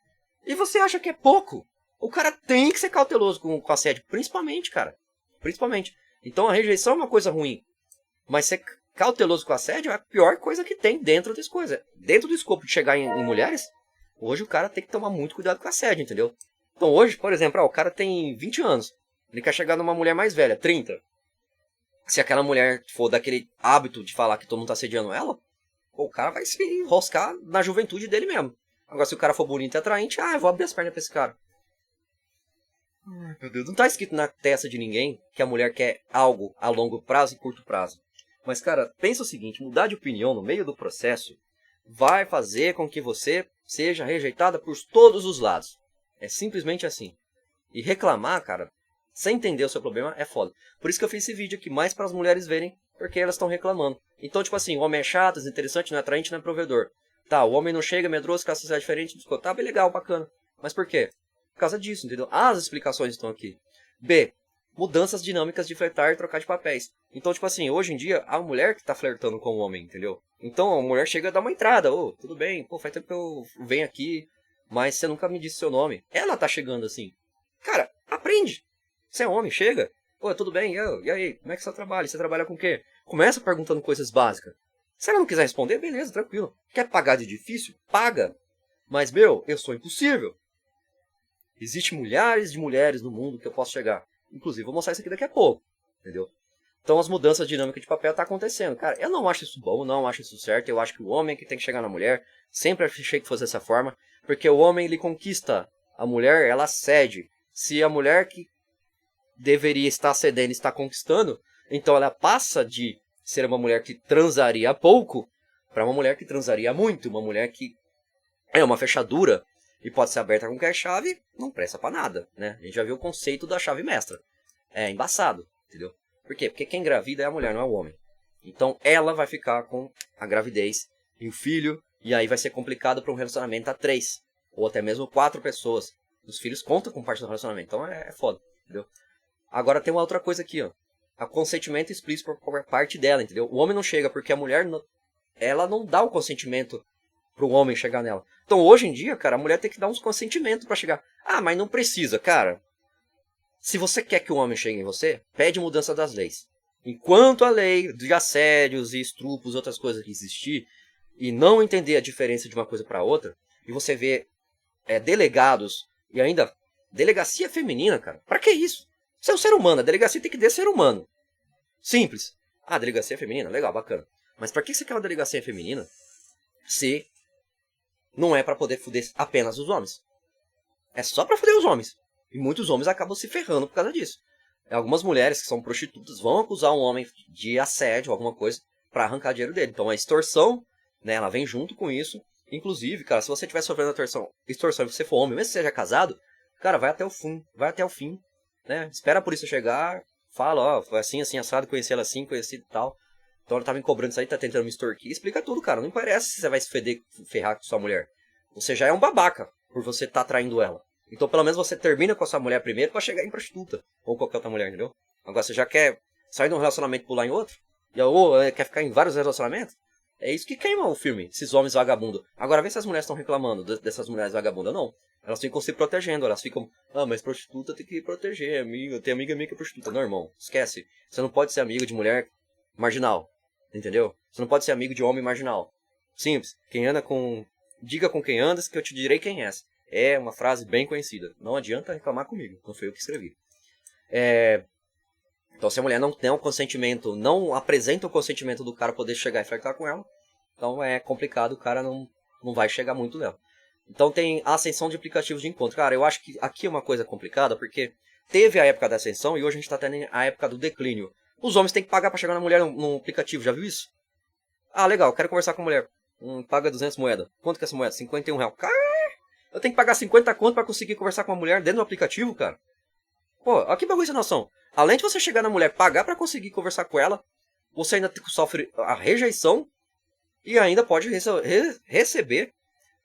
E você acha que é pouco? O cara tem que ser cauteloso com assédio. Principalmente, cara. Principalmente. Então a rejeição é uma coisa ruim. Mas ser cauteloso com assédio é a pior coisa que tem dentro das coisas. Dentro do escopo de chegar em mulheres, hoje o cara tem que tomar muito cuidado com assédio, entendeu? Então hoje, por exemplo, o cara tem 20 anos. Ele quer chegar numa mulher mais velha, 30. Se aquela mulher for daquele hábito de falar que todo mundo tá assediando ela, o cara vai se enroscar na juventude dele mesmo. Agora, se o cara for bonito e atraente, eu vou abrir as pernas pra esse cara. Ai, meu Deus, não tá escrito na testa de ninguém que a mulher quer algo a longo prazo e curto prazo. Mas, cara, pensa o seguinte, mudar de opinião no meio do processo vai fazer com que você seja rejeitada por todos os lados. É simplesmente assim. E reclamar, cara, sem entender o seu problema, é foda. Por isso que eu fiz esse vídeo aqui, mais para as mulheres verem, porque elas estão reclamando. Então, tipo assim, o homem é chato, desinteressante, não é atraente, não é provedor. Tá, o homem não chega, medroso, com a sociedade diferente, tá, bem legal, bacana. Mas por quê? Por causa disso, entendeu? As explicações estão aqui. B. Mudanças dinâmicas de flertar e trocar de papéis. Então, tipo assim, hoje em dia, a mulher que tá flertando com o homem, entendeu? Então, a mulher chega a dar uma entrada. Ô, tudo bem, pô, faz tempo que eu venho aqui, mas você nunca me disse seu nome. Ela tá chegando assim. Cara, aprende. Você é homem, chega. Pô, tudo bem, e aí, como é que você trabalha? Você trabalha com o quê? Começa perguntando coisas básicas. Se ela não quiser responder, beleza, tranquilo. Quer pagar de difícil? Paga. Mas, meu, eu sou impossível. Existem milhares de mulheres no mundo que eu posso chegar. Inclusive, vou mostrar isso aqui daqui a pouco. Entendeu? Então, as mudanças dinâmicas de papel tá acontecendo. Cara, eu não acho isso bom, não acho isso certo. Eu acho que o homem é que tem que chegar na mulher. Sempre achei que fosse dessa forma. Porque o homem, ele conquista a mulher, ela cede. Se a mulher que deveria estar cedendo está conquistando, então ela passa de ser uma mulher que transaria pouco para uma mulher que transaria muito. Uma mulher que é uma fechadura e pode ser aberta com qualquer chave, não presta pra nada, né? A gente já viu o conceito da chave mestra. É embaçado, entendeu? Por quê? Porque quem engravida é a mulher, não é o homem. Então ela vai ficar com a gravidez e o filho, e aí vai ser complicado para um relacionamento a 3, ou até mesmo 4 pessoas. Os filhos contam com parte do relacionamento, então é foda, entendeu? Agora tem uma outra coisa aqui, ó. O consentimento explícito por parte dela, entendeu? O homem não chega porque a mulher, ela não dá o consentimento pro homem chegar nela. Então, hoje em dia, cara, a mulher tem que dar uns consentimentos pra chegar. Ah, mas não precisa, cara. Se você quer que o homem chegue em você, pede mudança das leis. Enquanto a lei de assédios e estrupos, outras coisas que existir, e não entender a diferença de uma coisa pra outra, e você vê delegados, e ainda delegacia feminina, cara, pra que isso? Você é um ser humano, a delegacia tem que ter ser humano. Simples. Ah, delegacia feminina, legal, bacana. Mas pra que você quer uma delegacia feminina se não é pra poder foder apenas os homens? É só pra foder os homens. E muitos homens acabam se ferrando por causa disso. Algumas mulheres que são prostitutas vão acusar um homem de assédio, alguma coisa, pra arrancar dinheiro dele. Então a extorsão, né, ela vem junto com isso. Inclusive, cara, se você estiver sofrendo extorsão e você for homem, mesmo que seja casado, cara, vai até o fim, né? Espera a polícia chegar, Fala, ó, foi assim, assim, assado, conheci ela assim, conheci e tal. Então ela tá me cobrando isso aí, tá tentando me extorquir. Explica tudo, cara. Não parece se você vai se ferrar com sua mulher. Você já é um babaca por você tá traindo ela. Então pelo menos você termina com a sua mulher primeiro pra chegar em prostituta. Ou qualquer outra mulher, entendeu? Agora você já quer sair de um relacionamento e pular em outro? Ou quer ficar em vários relacionamentos? É isso que queima o filme, esses homens vagabundos. Agora vê se as mulheres estão reclamando dessas mulheres vagabundas. Não. Elas ficam se protegendo, elas ficam... Ah, mas prostituta tem que proteger, amiga. Tem amiga minha que é prostituta. Não, irmão, esquece. Você não pode ser amigo de mulher marginal. Entendeu? Você não pode ser amigo de homem marginal. Simples. Quem anda com... Diga com quem andas que eu te direi quem és. É uma frase bem conhecida. Não adianta reclamar comigo. Não foi eu que escrevi. Então se a mulher não tem o consentimento, não apresenta o consentimento do cara poder chegar e flertar com ela, então é complicado, o cara não vai chegar muito nela. Então tem a ascensão de aplicativos de encontro. Cara, eu acho que aqui é uma coisa complicada, porque teve a época da ascensão e hoje a gente tá tendo a época do declínio. Os homens têm que pagar pra chegar na mulher no aplicativo, já viu isso? Ah, legal, quero conversar com a mulher. Paga 200 moedas. Quanto que é essa moeda? 51 reais. Cara, eu tenho que pagar 50 conto pra conseguir conversar com uma mulher dentro do aplicativo, cara. Pô, olha que bagulho sem noção. Além de você chegar na mulher, pagar pra conseguir conversar com ela, você ainda sofre a rejeição e ainda pode receber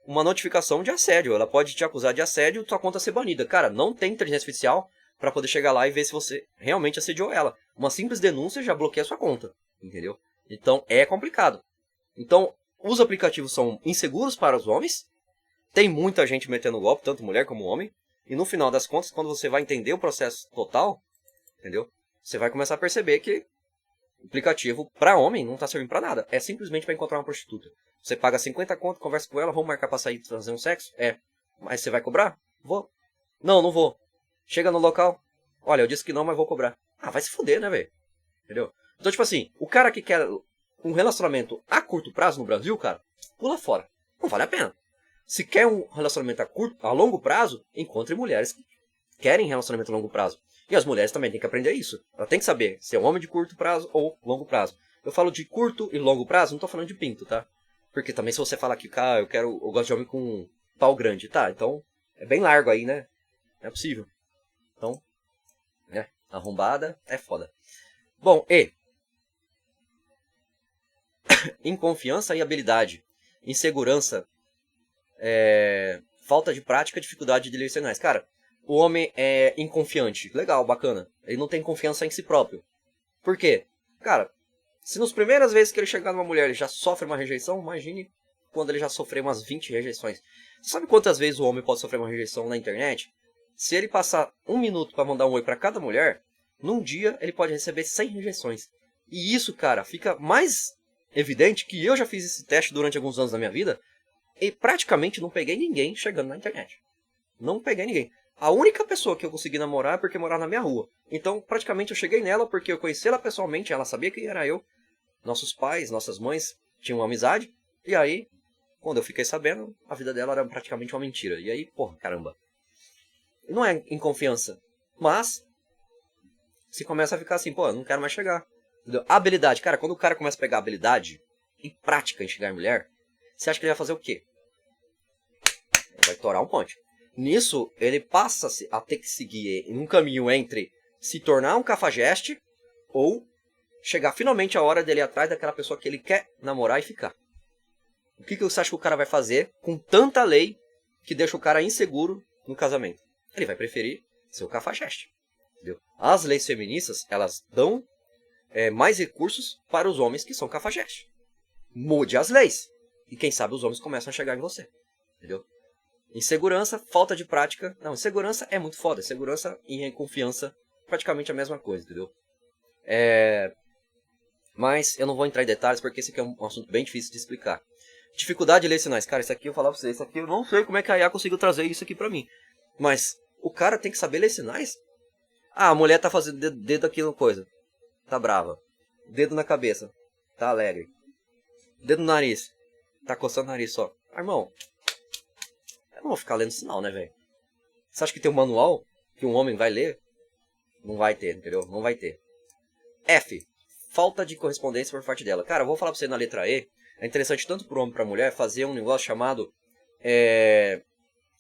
uma notificação de assédio. Ela pode te acusar de assédio e sua conta ser banida. Cara, não tem inteligência artificial pra poder chegar lá e ver se você realmente assediou ela. Uma simples denúncia já bloqueia sua conta, entendeu? Então é complicado. Então os aplicativos são inseguros para os homens. Tem muita gente metendo golpe, tanto mulher como homem. E no final das contas, quando você vai entender o processo total, entendeu? Você vai começar a perceber que o aplicativo para homem não tá servindo para nada. É simplesmente para encontrar uma prostituta. Você paga 50 conto, conversa com ela, vamos marcar pra sair fazer um sexo? É. Mas você vai cobrar? Vou. Não, não vou. Chega no local. Olha, eu disse que não, mas vou cobrar. Ah, vai se fuder, né, velho? Entendeu? Então, tipo assim, o cara que quer um relacionamento a curto prazo no Brasil, cara, pula fora. Não vale a pena. Se quer um relacionamento a longo prazo, encontre mulheres que querem relacionamento a longo prazo. E as mulheres também têm que aprender isso. Ela tem que saber se é um homem de curto prazo ou longo prazo. Eu falo de curto e longo prazo, não tô falando de pinto, tá? Porque também se você falar que, cara, eu gosto de homem com pau grande, tá? Então, é bem largo aí, né? Não é possível. Então, né? Arrombada é foda. Bom, inconfiança e habilidade. Insegurança. Falta de prática, dificuldade de ler sinais. Cara, o homem é inconfiante. Legal, bacana. Ele não tem confiança em si próprio. Por quê? Cara, se nas primeiras vezes que ele chegar numa mulher ele já sofre uma rejeição, imagine quando ele já sofreu umas 20 rejeições. Sabe quantas vezes o homem pode sofrer uma rejeição na internet? Se ele passar 1 minuto para mandar um oi para cada mulher, num dia ele pode receber 100 rejeições. E isso, cara, fica mais evidente que eu já fiz esse teste durante alguns anos da minha vida e praticamente não peguei ninguém chegando na internet. Não peguei ninguém. A única pessoa que eu consegui namorar é porque morava na minha rua. Então, praticamente eu cheguei nela porque eu conheci ela pessoalmente, ela sabia quem era eu. Nossos pais, nossas mães tinham uma amizade. E aí, quando eu fiquei sabendo, a vida dela era praticamente uma mentira. E aí, porra, caramba. Não é inconfiança. Mas, se começa a ficar assim, pô, eu não quero mais chegar. Entendeu? Habilidade. Cara, quando o cara começa a pegar habilidade e prática em chegar em mulher, você acha que ele vai fazer o quê? Ele vai torar um ponte. Nisso, ele passa a ter que seguir um caminho entre se tornar um cafajeste ou chegar finalmente a hora dele ir atrás daquela pessoa que ele quer namorar e ficar. O que você acha que o cara vai fazer com tanta lei que deixa o cara inseguro no casamento? Ele vai preferir ser o cafajeste. Entendeu? As leis feministas, elas dão mais recursos para os homens que são cafajeste. Mude as leis. E quem sabe os homens começam a chegar em você. Entendeu? Insegurança, falta de prática. Não, insegurança é muito foda. Insegurança e confiança, praticamente a mesma coisa, entendeu? Mas eu não vou entrar em detalhes porque esse aqui é um assunto bem difícil de explicar. Dificuldade de ler sinais. Cara, isso aqui eu falava pra vocês. Isso aqui eu não sei como é que a IA conseguiu trazer isso aqui pra mim. Mas o cara tem que saber ler sinais. Ah, a mulher tá fazendo dedo aqui no coisa. Tá brava. Dedo na cabeça. Tá alegre. Dedo no nariz. Tá coçando o nariz só. Ah, irmão, eu não vou ficar lendo sinal, né, velho? Você acha que tem um manual que um homem vai ler? Não vai ter, entendeu? Não vai ter. F. Falta de correspondência por parte dela. Cara, eu vou falar pra você na letra E. É interessante tanto pro homem e pra mulher fazer um negócio chamado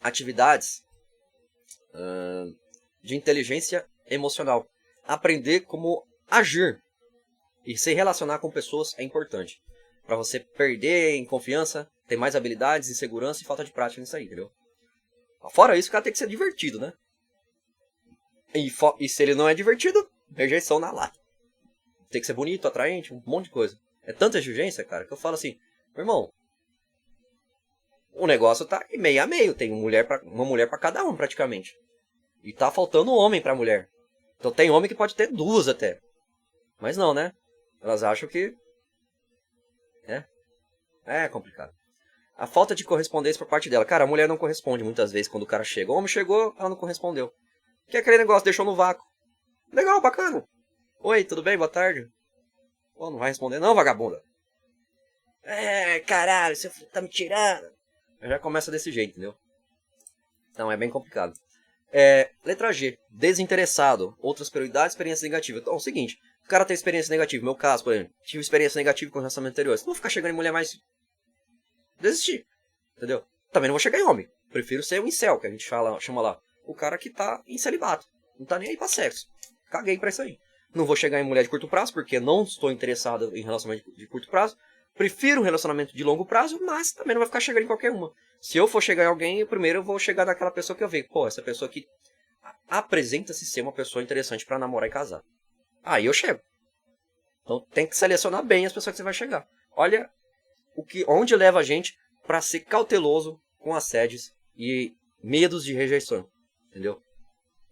atividades de inteligência emocional. aprender como agir e se relacionar com pessoas é importante. Pra você perder em confiança, ter mais habilidades, insegurança e falta de prática nisso aí, entendeu? Fora isso, o cara tem que ser divertido, né? E se ele não é divertido, rejeição na lata. Tem que ser bonito, atraente, um monte de coisa. É tanta exigência, cara, que eu falo assim, meu irmão, o negócio tá meio a meio. Tem uma mulher pra cada um, praticamente. E tá faltando homem pra mulher. Então tem homem que pode ter duas até. Mas não, né? Elas acham que... É complicado. A falta de correspondência por parte dela. Cara, a mulher não corresponde muitas vezes quando o cara chega. O homem chegou, ela não correspondeu. Que é aquele negócio, deixou no vácuo. Legal, bacana. Oi, tudo bem? Boa tarde. Pô, não vai responder não, vagabunda. Caralho, você tá me tirando. Já começa desse jeito, entendeu? Então é bem complicado. Letra G. Desinteressado. Outras prioridades, experiência negativa. Então é o seguinte. O cara tem experiência negativa. Meu caso, por exemplo. Tive experiência negativa com relacionamento anterior. Não vou ficar chegando em mulher mais... Desistir. Entendeu? Também não vou chegar em homem. Prefiro ser um incel, que a gente chama lá. O cara que tá em celibato. Não tá nem aí pra sexo. Caguei pra isso aí. Não vou chegar em mulher de curto prazo, porque não estou interessado em relacionamento de curto prazo. Prefiro um relacionamento de longo prazo, mas também não vai ficar chegando em qualquer uma. Se eu for chegar em alguém, primeiro eu vou chegar naquela pessoa que eu vejo. Pô, essa pessoa aqui apresenta-se ser uma pessoa interessante pra namorar e casar. Aí eu chego. Então tem que selecionar bem as pessoas que você vai chegar. Olha onde leva a gente pra ser cauteloso com assédios e medos de rejeição. Entendeu?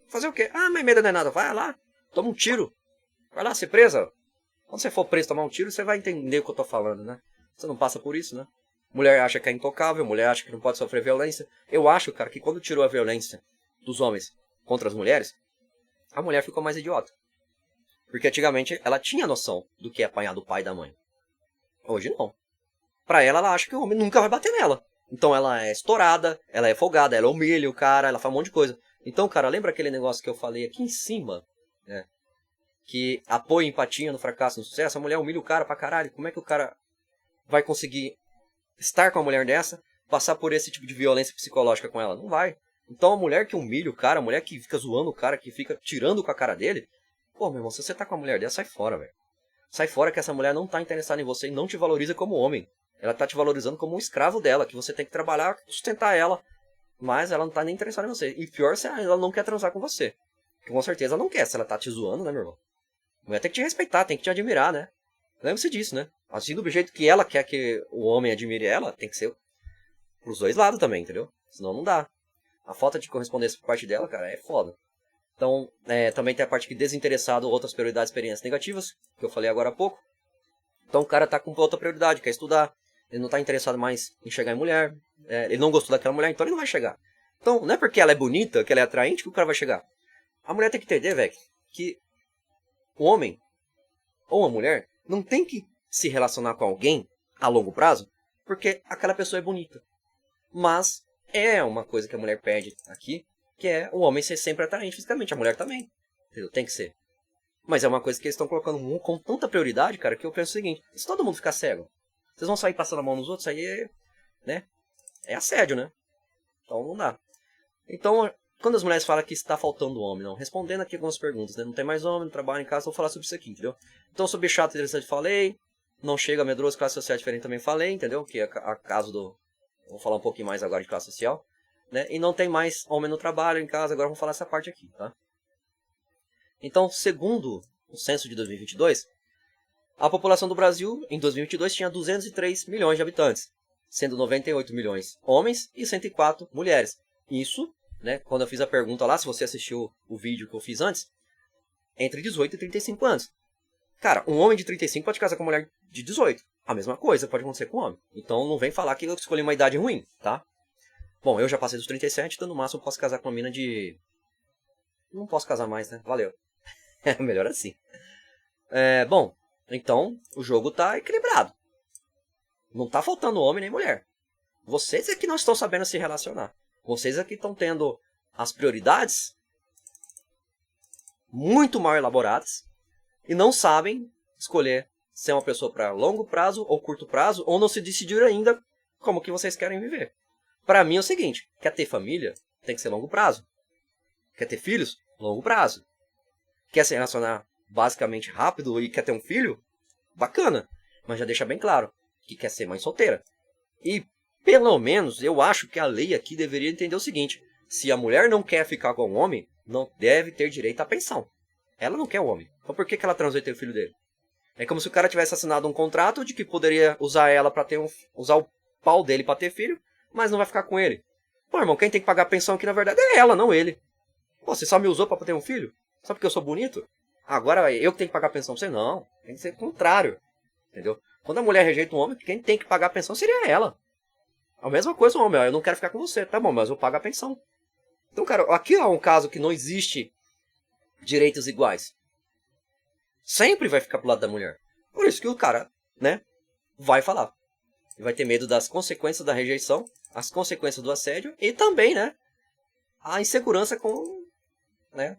Fazer o quê? Mas medo não é nada. Vai lá, toma um tiro. Vai lá ser presa. Quando você for preso tomar um tiro, você vai entender o que eu tô falando, né? Você não passa por isso, né? Mulher acha que é intocável, mulher acha que não pode sofrer violência. Eu acho, cara, que quando tirou a violência dos homens contra as mulheres, a mulher ficou mais idiota. Porque antigamente ela tinha noção do que é apanhar do pai e da mãe. Hoje não. Pra ela acha que o homem nunca vai bater nela. Então ela é estourada, ela é folgada, ela humilha o cara, ela faz um monte de coisa. Então, cara, lembra aquele negócio que eu falei aqui em cima, né? Que apoia empatia no fracasso, no sucesso? A mulher humilha o cara pra caralho. Como é que o cara vai conseguir estar com a mulher dessa, passar por esse tipo de violência psicológica com ela? Não vai. Então a mulher que humilha o cara, a mulher que fica zoando o cara, que fica tirando com a cara dele, pô, meu irmão, se você tá com a mulher dessa, sai fora, velho. Sai fora que essa mulher não tá interessada em você e não te valoriza como homem. Ela tá te valorizando como um escravo dela, que você tem que trabalhar, sustentar ela. Mas ela não tá nem interessada em você. E pior se ela não quer transar com você. Que com certeza ela não quer, se ela tá te zoando, né, meu irmão? A mulher tem que te respeitar, tem que te admirar, né? Lembre-se disso, né? Assim, do jeito que ela quer que o homem admire ela, tem que ser pros dois lados também, entendeu? Senão não dá. A falta de correspondência por parte dela, cara, é foda. Então, também tem a parte que desinteressado, outras prioridades, experiências negativas, que eu falei agora há pouco. Então o cara tá com outra prioridade, quer estudar. Ele não tá interessado mais em chegar em mulher. Ele não gostou daquela mulher, então ele não vai chegar. Então, não é porque ela é bonita, que ela é atraente, que o cara vai chegar. A mulher tem que entender, velho, que o homem ou a mulher não tem que se relacionar com alguém a longo prazo porque aquela pessoa é bonita. Mas é uma coisa que a mulher pede aqui, que é o homem ser sempre atraente fisicamente. A mulher também. Entendeu? Tem que ser. Mas é uma coisa que eles estão colocando com tanta prioridade, cara, que eu penso o seguinte: se todo mundo ficar cego, vocês vão sair passando a mão nos outros, aí né? É assédio, né? Então não dá. Então, quando as mulheres falam que está faltando homem, não, respondendo aqui algumas perguntas, né? Não tem mais homem, não trabalho em casa, vou falar sobre isso aqui, entendeu? Então, sobre chato, interessante, falei. Não chega medroso, classe social diferente, também falei, entendeu? Que é a caso do... Vou falar um pouquinho mais agora de classe social, né? E não tem mais homem no trabalho, em casa, agora vamos falar essa parte aqui, tá? Então, segundo o censo de 2022, a população do Brasil, em 2022, tinha 203 milhões de habitantes, sendo 98 milhões homens e 104 mulheres. Isso, né, quando eu fiz a pergunta lá, se você assistiu o vídeo que eu fiz antes, entre 18 e 35 anos. Cara, um homem de 35 pode casar com uma mulher de 18. A mesma coisa pode acontecer com um homem. Então não vem falar que eu escolhi uma idade ruim, tá? Bom, eu já passei dos 37, então no máximo eu posso casar com uma mina de... Não posso casar mais, né? Valeu. É melhor assim. Bom, então o jogo tá equilibrado. Não tá faltando homem nem mulher. Vocês é que não estão sabendo se relacionar. Vocês é que estão tendo as prioridades muito mal elaboradas e não sabem escolher ser uma pessoa para longo prazo ou curto prazo, ou não se decidiram ainda como que vocês querem viver. Para mim é o seguinte: quer ter família? Tem que ser longo prazo. Quer ter filhos? Longo prazo. quer se relacionar basicamente rápido e quer ter um filho, bacana. Mas já deixa bem claro que quer ser mãe solteira. E, pelo menos, eu acho que a lei aqui deveria entender o seguinte. Se a mulher não quer ficar com o homem, não deve ter direito à pensão. Ela não quer o homem. Então por que ela transou e ter o filho dele? É como se o cara tivesse assinado um contrato de que poderia usar ela para ter usar o pau dele para ter filho, mas não vai ficar com ele. Pô, irmão, quem tem que pagar a pensão aqui na verdade é ela, não ele. Pô, você só me usou para ter um filho? Só porque eu sou bonito? Agora eu que tenho que pagar a pensão pra você? Não. Tem que ser o contrário. Entendeu? Quando a mulher rejeita um homem, quem tem que pagar a pensão seria ela. A mesma coisa o homem, ó, eu não quero ficar com você. Tá bom, mas eu pago a pensão. Então, cara, aqui é um caso que não existe direitos iguais. Sempre vai ficar pro lado da mulher. Por isso que o cara, né, vai falar. E vai ter medo das consequências da rejeição, as consequências do assédio e também, né, a insegurança com, né,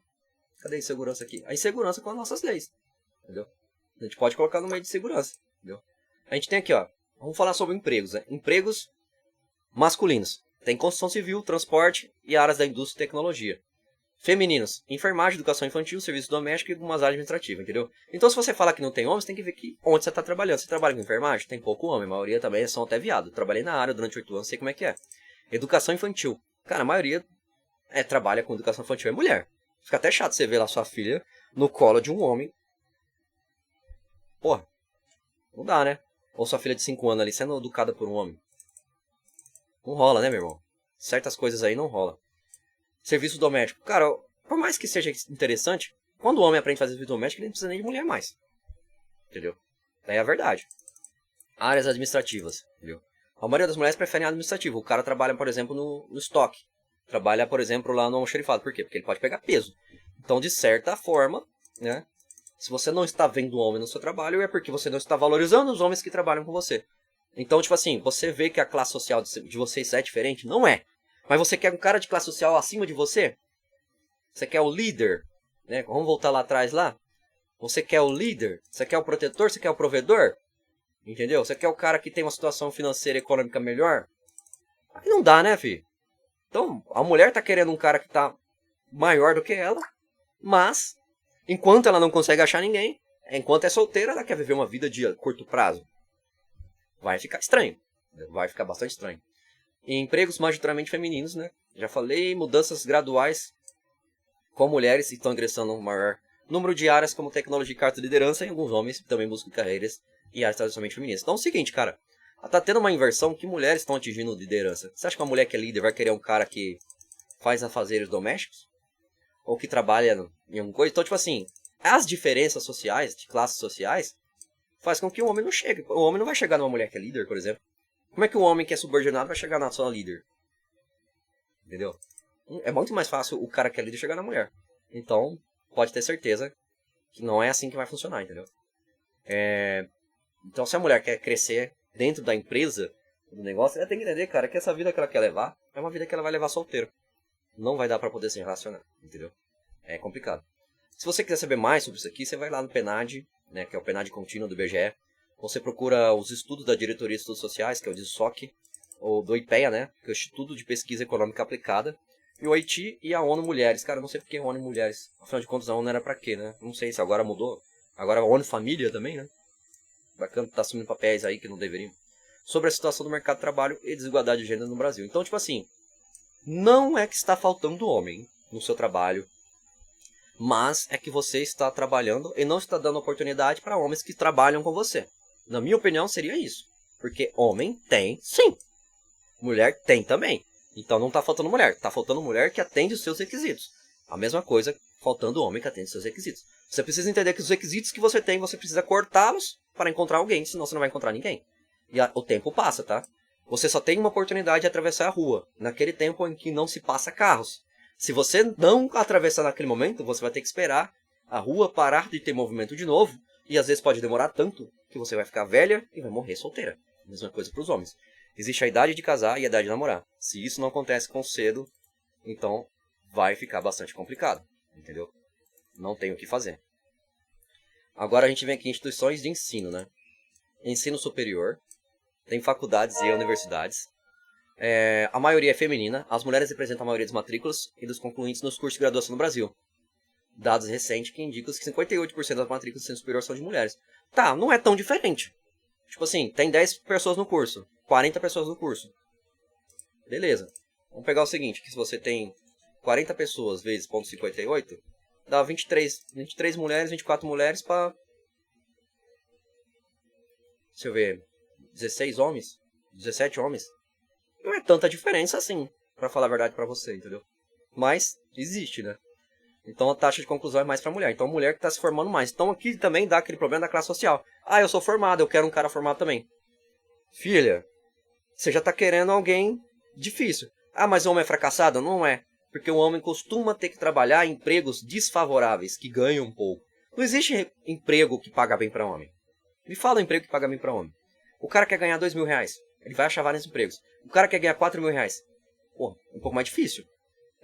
cadê a insegurança aqui? A insegurança com as nossas leis, entendeu? A gente pode colocar no meio de segurança, entendeu? A gente tem aqui, ó, vamos falar sobre empregos, né? Empregos masculinos. Tem construção civil, transporte e áreas da indústria e tecnologia. Femininos, enfermagem, educação infantil, serviço doméstico e algumas áreas administrativas, entendeu? Então se você falar que não tem homens, tem que ver que onde você está trabalhando. Você trabalha com enfermagem? Tem pouco homem, a maioria também são até viado. Trabalhei na área durante 8 anos, sei como é que é. Educação infantil. Cara, a maioria trabalha com educação infantil, é mulher. Fica até chato você ver lá sua filha no colo de um homem. Porra, não dá, né? Ou sua filha de 5 anos ali sendo educada por um homem. Não rola, né, meu irmão? Certas coisas aí não rola. Serviço doméstico. Cara, por mais que seja interessante, quando o homem aprende a fazer serviço doméstico, ele não precisa nem de mulher mais. Entendeu? Daí é a verdade. Áreas administrativas. Entendeu? A maioria das mulheres prefere administrativo. O cara trabalha, por exemplo, no estoque. Trabalha, por exemplo, lá no almoxarifado. Por quê? Porque ele pode pegar peso. Então, de certa forma, né? Se você não está vendo o homem no seu trabalho, é porque você não está valorizando os homens que trabalham com você. Então, tipo assim, você vê que a classe social de vocês é diferente? Não é. Mas você quer um cara de classe social acima de você? Você quer o líder? Né? Vamos voltar lá atrás lá? Você quer o líder? Você quer o protetor? Você quer o provedor? Entendeu? Você quer o cara que tem uma situação financeira e econômica melhor? Aí não dá, né, filho? Então, a mulher tá querendo um cara que tá maior do que ela, mas, enquanto ela não consegue achar ninguém, enquanto é solteira, ela quer viver uma vida de curto prazo. Vai ficar estranho. Vai ficar bastante estranho. E empregos majoritariamente femininos, né? Já falei, mudanças graduais com mulheres que estão ingressando no maior número de áreas como tecnologia e carta de liderança, e alguns homens também buscam carreiras e áreas tradicionalmente femininas. Então é o seguinte, cara. Tá tendo uma inversão que mulheres estão atingindo liderança. Você acha que uma mulher que é líder vai querer um cara que faz afazeres domésticos? Ou que trabalha em alguma coisa? Então, tipo assim, as diferenças sociais, de classes sociais, faz com que o homem não chegue. O homem não vai chegar numa mulher que é líder, por exemplo. Como é que um homem que é subordinado vai chegar na sua líder? Entendeu? É muito mais fácil o cara que é líder chegar na mulher. Então, pode ter certeza que não é assim que vai funcionar, entendeu? Então, se a mulher quer crescer dentro da empresa, do negócio, ela tem que entender, cara, que essa vida que ela quer levar é uma vida que ela vai levar solteira. Não vai dar pra poder se relacionar, entendeu? É complicado. Se você quiser saber mais sobre isso aqui, você vai lá no PNAD, né, que é o PNAD contínuo do IBGE. Você procura os estudos da Diretoria de Estudos Sociais, que é o DISOC, ou do IPEA, né, que é o Instituto de Pesquisa Econômica Aplicada, e o Haiti e a ONU Mulheres. Cara, eu não sei porque a ONU Mulheres. Afinal de contas, a ONU era pra quê, né? Não sei se agora mudou. Agora a ONU Família também, né? Bacana, tá assumindo papéis aí que não deveriam. Sobre a situação do mercado de trabalho e desigualdade de gênero no Brasil. Então, tipo assim, não é que está faltando homem no seu trabalho, mas é que você está trabalhando e não está dando oportunidade para homens que trabalham com você. Na minha opinião, seria isso. Porque homem tem, sim. Mulher tem também. Então não está faltando mulher. Está faltando mulher que atende os seus requisitos. A mesma coisa faltando homem que atende os seus requisitos. Você precisa entender que os requisitos que você tem, você precisa cortá-los para encontrar alguém, senão você não vai encontrar ninguém. E o tempo passa, tá? Você só tem uma oportunidade de atravessar a rua, naquele tempo em que não se passa carros. Se você não atravessar naquele momento, você vai ter que esperar a rua parar de ter movimento de novo, e às vezes pode demorar tanto que você vai ficar velha e vai morrer solteira. Mesma coisa para os homens. Existe a idade de casar e a idade de namorar. Se isso não acontece com cedo, então vai ficar bastante complicado, entendeu? Não tem o que fazer. Agora a gente vem aqui em instituições de ensino, né? Ensino superior, tem faculdades e universidades. A maioria é feminina. As mulheres representam a maioria das matrículas e dos concluintes nos cursos de graduação no Brasil. dados recentes que indicam que 58% das matrículas do ensino superior são de mulheres. Tá, não é tão diferente. Tipo assim, tem 10 pessoas no curso, 40 pessoas no curso. Beleza. Vamos pegar o seguinte, que se você tem 40 pessoas vezes 0,58, dá 23 mulheres, 24 mulheres para... Deixa eu ver, 16 homens, 17 homens. Não é tanta diferença assim, pra falar a verdade pra você, entendeu? Mas existe, né? Então a taxa de conclusão é mais pra mulher. Então a mulher que tá se formando mais. Então aqui também dá aquele problema da classe social. Ah, eu sou formado, eu quero um cara formado também. Filha, você já tá querendo alguém difícil. Ah, mas o homem é fracassado? Não é. Porque o homem costuma ter que trabalhar em empregos desfavoráveis, que ganham um pouco. Não existe emprego que paga bem pra homem. Me fala um emprego que paga bem pra homem. O cara quer ganhar R$2.000. Ele vai achar vários empregos. O cara quer ganhar R$4.000. Pô, um pouco mais difícil.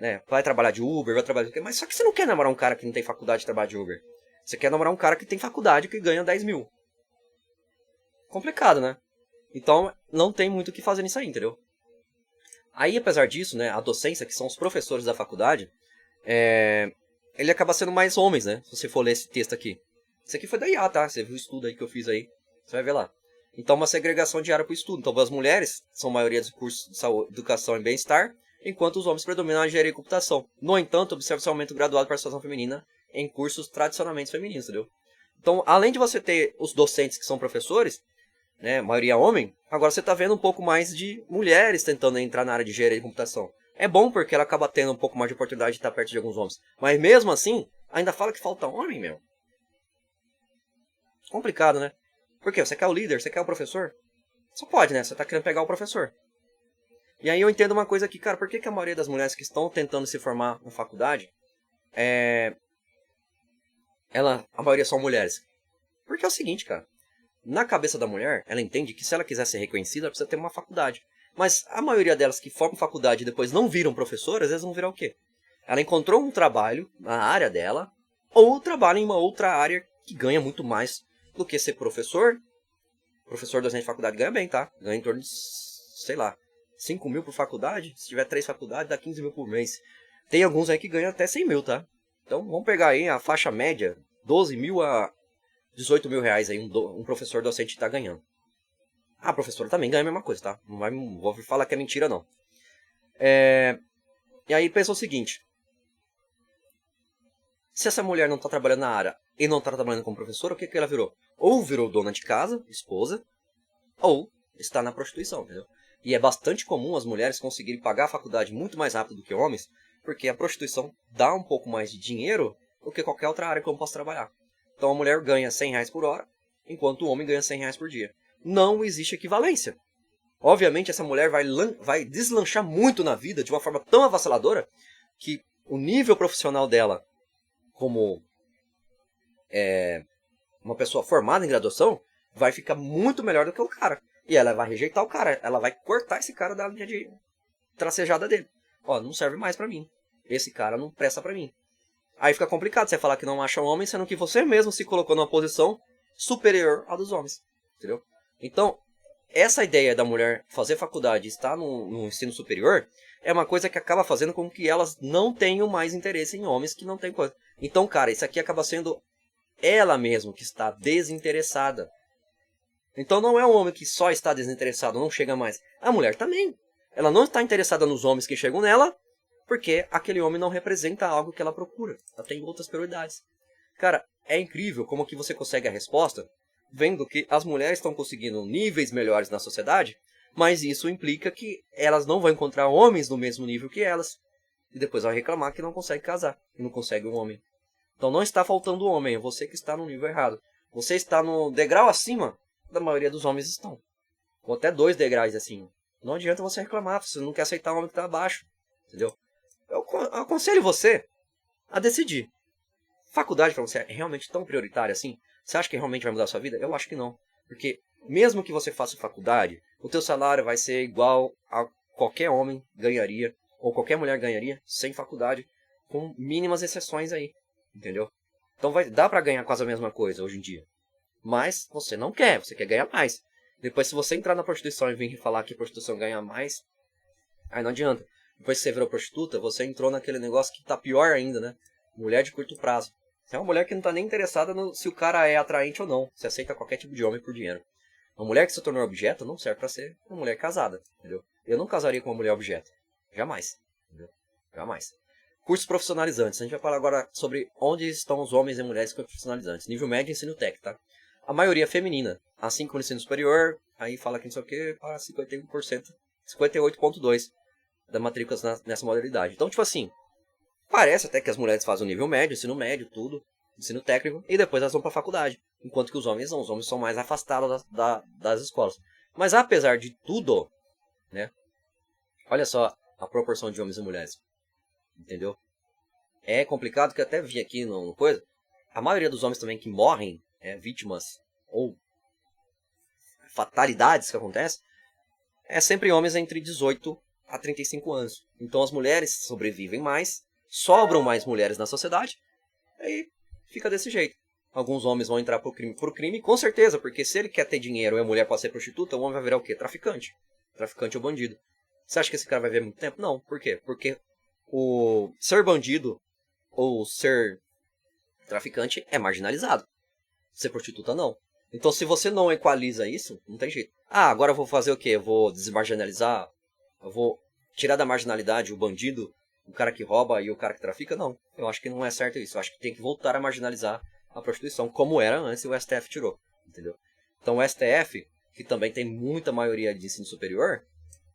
Né? Vai trabalhar de Uber, vai trabalhar de... Mas só que você não quer namorar um cara que não tem faculdade de trabalhar de Uber. Você quer namorar um cara que tem faculdade que ganha 10 mil. Complicado, né? Então, não tem muito o que fazer nisso aí, entendeu? Aí, apesar disso, né, a docência, que são os professores da faculdade, ele acaba sendo mais homens, né? Se você for ler esse texto aqui. Isso aqui foi da IA, tá? Você viu o estudo aí que eu fiz aí. Você vai ver lá. Então, uma segregação diária para o estudo. Então, as mulheres são a maioria dos cursos de saúde, educação e bem-estar, enquanto os homens predominam na engenharia e computação. No entanto, observa-se aumento gradual de participação feminina em cursos tradicionalmente femininos, entendeu? Então, além de você ter os docentes que são professores, né, maioria homem, agora você está vendo um pouco mais de mulheres tentando entrar na área de engenharia e computação. É bom porque ela acaba tendo um pouco mais de oportunidade de estar perto de alguns homens. Mas mesmo assim, ainda fala que falta homem, meu. Complicado, né? Por quê? Você quer o líder? Você quer o professor? Só pode, né? Você tá querendo pegar o professor. E aí eu entendo uma coisa aqui, cara. Por que a maioria das mulheres que estão tentando se formar na faculdade, a maioria são mulheres? Porque é o seguinte, cara. Na cabeça da mulher, ela entende que se ela quiser ser reconhecida, ela precisa ter uma faculdade. Mas a maioria delas que formam faculdade e depois não viram professoras, às vezes vão virar o quê? Ela encontrou um trabalho na área dela, ou trabalha em uma outra área que ganha muito mais do que ser professor. Professor docente de faculdade ganha bem, tá? Ganha em torno de, sei lá, 5 mil por faculdade. Se tiver 3 faculdades, dá 15 mil por mês. Tem alguns aí que ganham até 100 mil, tá? Então vamos pegar aí a faixa média, 12 mil a 18 mil reais aí um professor docente está ganhando. A professora também ganha a mesma coisa, tá? Não vou falar que é mentira, não. E aí pensa o seguinte. Se essa mulher não está trabalhando na área e não está trabalhando como professora, o que ela virou? Ou virou dona de casa, esposa, ou está na prostituição, entendeu? E é bastante comum as mulheres conseguirem pagar a faculdade muito mais rápido do que homens, porque a prostituição dá um pouco mais de dinheiro do que qualquer outra área que eu posso trabalhar. Então a mulher ganha 100 reais por hora, enquanto o homem ganha 100 reais por dia. Não existe equivalência. Obviamente essa mulher vai deslanchar muito na vida de uma forma tão avassaladora que o nível profissional dela como uma pessoa formada em graduação vai ficar muito melhor do que o cara. E ela vai rejeitar o cara, ela vai cortar esse cara da linha de tracejada dele. Ó, não serve mais pra mim. Esse cara não presta pra mim. Aí fica complicado você falar que não acha um homem, sendo que você mesmo se colocou numa posição superior à dos homens. Entendeu? Então, essa ideia da mulher fazer faculdade e estar no ensino superior é uma coisa que acaba fazendo com que elas não tenham mais interesse em homens que não têm coisa. Então, cara, isso aqui acaba sendo ela mesma que está desinteressada. Então não é um homem que só está desinteressado, não chega mais. A mulher também. Ela não está interessada nos homens que chegam nela, porque aquele homem não representa algo que ela procura. Ela tem outras prioridades. Cara, é incrível como que você consegue a resposta vendo que as mulheres estão conseguindo níveis melhores na sociedade, mas isso implica que elas não vão encontrar homens no mesmo nível que elas. E depois vai reclamar que não consegue casar, e não consegue um homem. Então não está faltando homem, é você que está no nível errado. Você está no degrau acima da maioria dos homens estão. Ou até 2 degraus acima. Não adianta você reclamar, você não quer aceitar o homem que está abaixo. Entendeu? Eu aconselho você a decidir. Faculdade para você é realmente tão prioritária assim? Você acha que realmente vai mudar a sua vida? Eu acho que não. Porque mesmo que você faça faculdade, o teu salário vai ser igual a qualquer homem ganharia, ou qualquer mulher ganharia, sem faculdade, com mínimas exceções aí. Entendeu? Então dá para ganhar quase a mesma coisa hoje em dia. Mas você não quer, você quer ganhar mais. Depois se você entrar na prostituição e vir falar que a prostituição ganha mais, aí não adianta. Depois que você virou prostituta, você entrou naquele negócio que tá pior ainda, né? mulher de curto prazo. Você é uma mulher que não tá nem interessada no se o cara é atraente ou não. Você aceita qualquer tipo de homem por dinheiro. Uma mulher que se tornou objeto não serve pra ser uma mulher casada, entendeu? Eu não casaria com uma mulher objeto. Jamais. Entendeu? Jamais. Cursos profissionalizantes. A gente vai falar agora sobre onde estão os homens e mulheres profissionalizantes. Nível médio e ensino técnico, tá? A maioria é feminina. Assim como no ensino superior, aí fala que não sei o que, para 51%, 58,2% da matrículas nessa modalidade. Então, tipo assim, parece até que as mulheres fazem o nível médio, ensino médio, tudo, ensino técnico, e depois elas vão pra faculdade. Enquanto que os homens não, os homens são mais afastados das escolas. Mas apesar de tudo, né, olha só a proporção de homens e mulheres. Entendeu? É complicado que eu até vi aqui no coisa. A maioria dos homens também que morrem, vítimas ou fatalidades que acontecem, é sempre homens entre 18 a 35 anos. Então as mulheres sobrevivem mais, sobram mais mulheres na sociedade, aí fica desse jeito. Alguns homens vão entrar pro crime, com certeza, porque se ele quer ter dinheiro e a mulher pode ser prostituta, o homem vai virar o quê? Traficante. Traficante ou bandido. Você acha que esse cara vai viver muito tempo? Não. Por quê? Porque o ser bandido ou ser traficante é marginalizado. Ser prostituta não. Então se você não equaliza isso, não tem jeito. Ah, agora eu vou fazer o quê? Eu vou desmarginalizar? Eu vou tirar da marginalidade o bandido, o cara que rouba e o cara que trafica? Não. Eu acho que não é certo isso. Eu acho que tem que voltar a marginalizar a prostituição, como era antes e o STF tirou. Entendeu? Então o STF, que também tem muita maioria de ensino superior,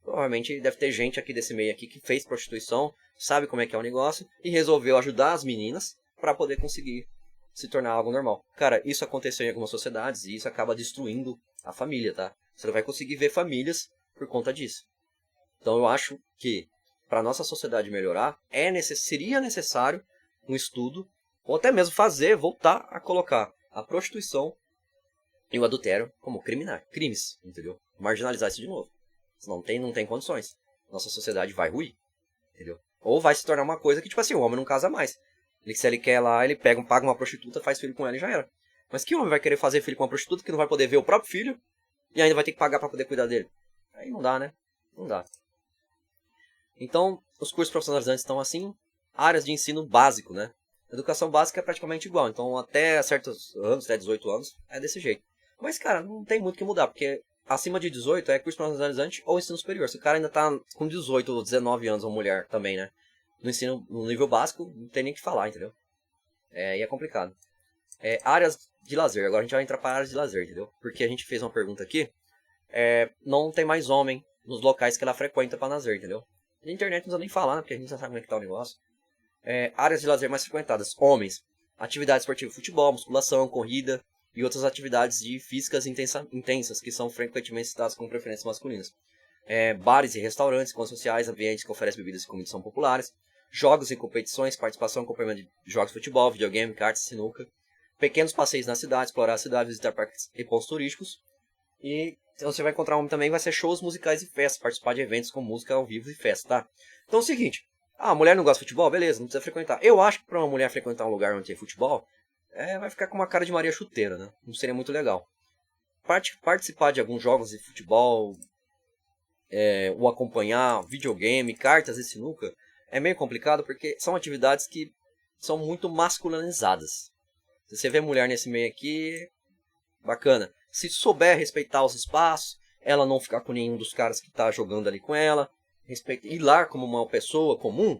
provavelmente deve ter gente aqui desse meio aqui que fez prostituição, sabe como é que é o negócio e resolveu ajudar as meninas para poder conseguir se tornar algo normal. Cara, isso aconteceu em algumas sociedades e isso acaba destruindo a família, tá? Você não vai conseguir ver famílias por conta disso. Então eu acho que para nossa sociedade melhorar, seria necessário um estudo ou até mesmo voltar a colocar a prostituição e o adultério como crimes, entendeu? Marginalizar isso de novo. Não tem condições. Nossa sociedade vai ruir, entendeu? Ou vai se tornar uma coisa que, tipo assim, o homem não casa mais. Se ele quer lá, ele paga uma prostituta, faz filho com ela e já era. Mas que homem vai querer fazer filho com uma prostituta que não vai poder ver o próprio filho e ainda vai ter que pagar pra poder cuidar dele? Aí não dá, né? Não dá. Então, os cursos profissionalizantes estão assim, áreas de ensino básico, né? Educação básica é praticamente igual. Então, até certos anos, até 18 anos, é desse jeito. Mas, cara, não tem muito o que mudar, porque acima de 18 é curso profissionalizante ou ensino superior. Se o cara ainda tá com 18 ou 19 anos, uma mulher também, né? No nível básico, não tem nem o que falar, entendeu? E é complicado. Áreas de lazer. Agora a gente vai entrar para áreas de lazer, entendeu? Porque a gente fez uma pergunta aqui. Não tem mais homem nos locais que ela frequenta para lazer, entendeu? Na internet não precisa nem falar, né? Porque a gente já sabe como é que tá o negócio. Áreas de lazer mais frequentadas. Homens. Atividade esportiva, futebol, musculação, corrida e outras atividades físicas intensas que são frequentemente citadas como preferências masculinas. Bares e restaurantes, encontros sociais, ambientes que oferecem bebidas e comidas são populares. Jogos e competições, participação, acompanhamento de jogos de futebol, videogame, cartas, sinuca. Pequenos passeios na cidade, explorar a cidade, visitar parques e pontos turísticos. E você vai encontrar homem também, vai ser shows musicais e festas, participar de eventos com música ao vivo e festa, tá? Então é o seguinte, a mulher não gosta de futebol? Beleza, não precisa frequentar. Eu acho que pra uma mulher frequentar um lugar onde tem futebol, vai ficar com uma cara de Maria Chuteira, né? Não seria muito legal. Participar de alguns jogos de futebol, ou acompanhar videogame, cartas e sinuca, é meio complicado porque são atividades que são muito masculinizadas. Se você vê mulher nesse meio aqui, bacana. Se souber respeitar os espaços, ela não ficar com nenhum dos caras que tá jogando ali com ela, ir lá como uma pessoa comum,